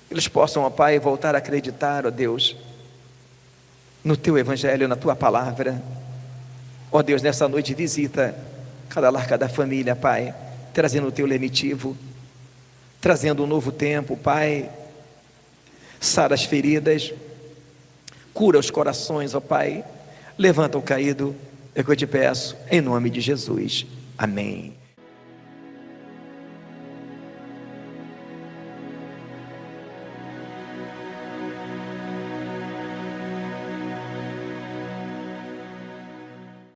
Eles possam, ó Pai, voltar a acreditar, ó Deus, no teu Evangelho, na tua palavra. Ó Deus, nessa noite visita cada lar, cada família, Pai, trazendo o teu lenitivo, trazendo um novo tempo, Pai. Sara as feridas, cura os corações, ó Pai, levanta o caído, é o que eu te peço, em nome de Jesus, amém.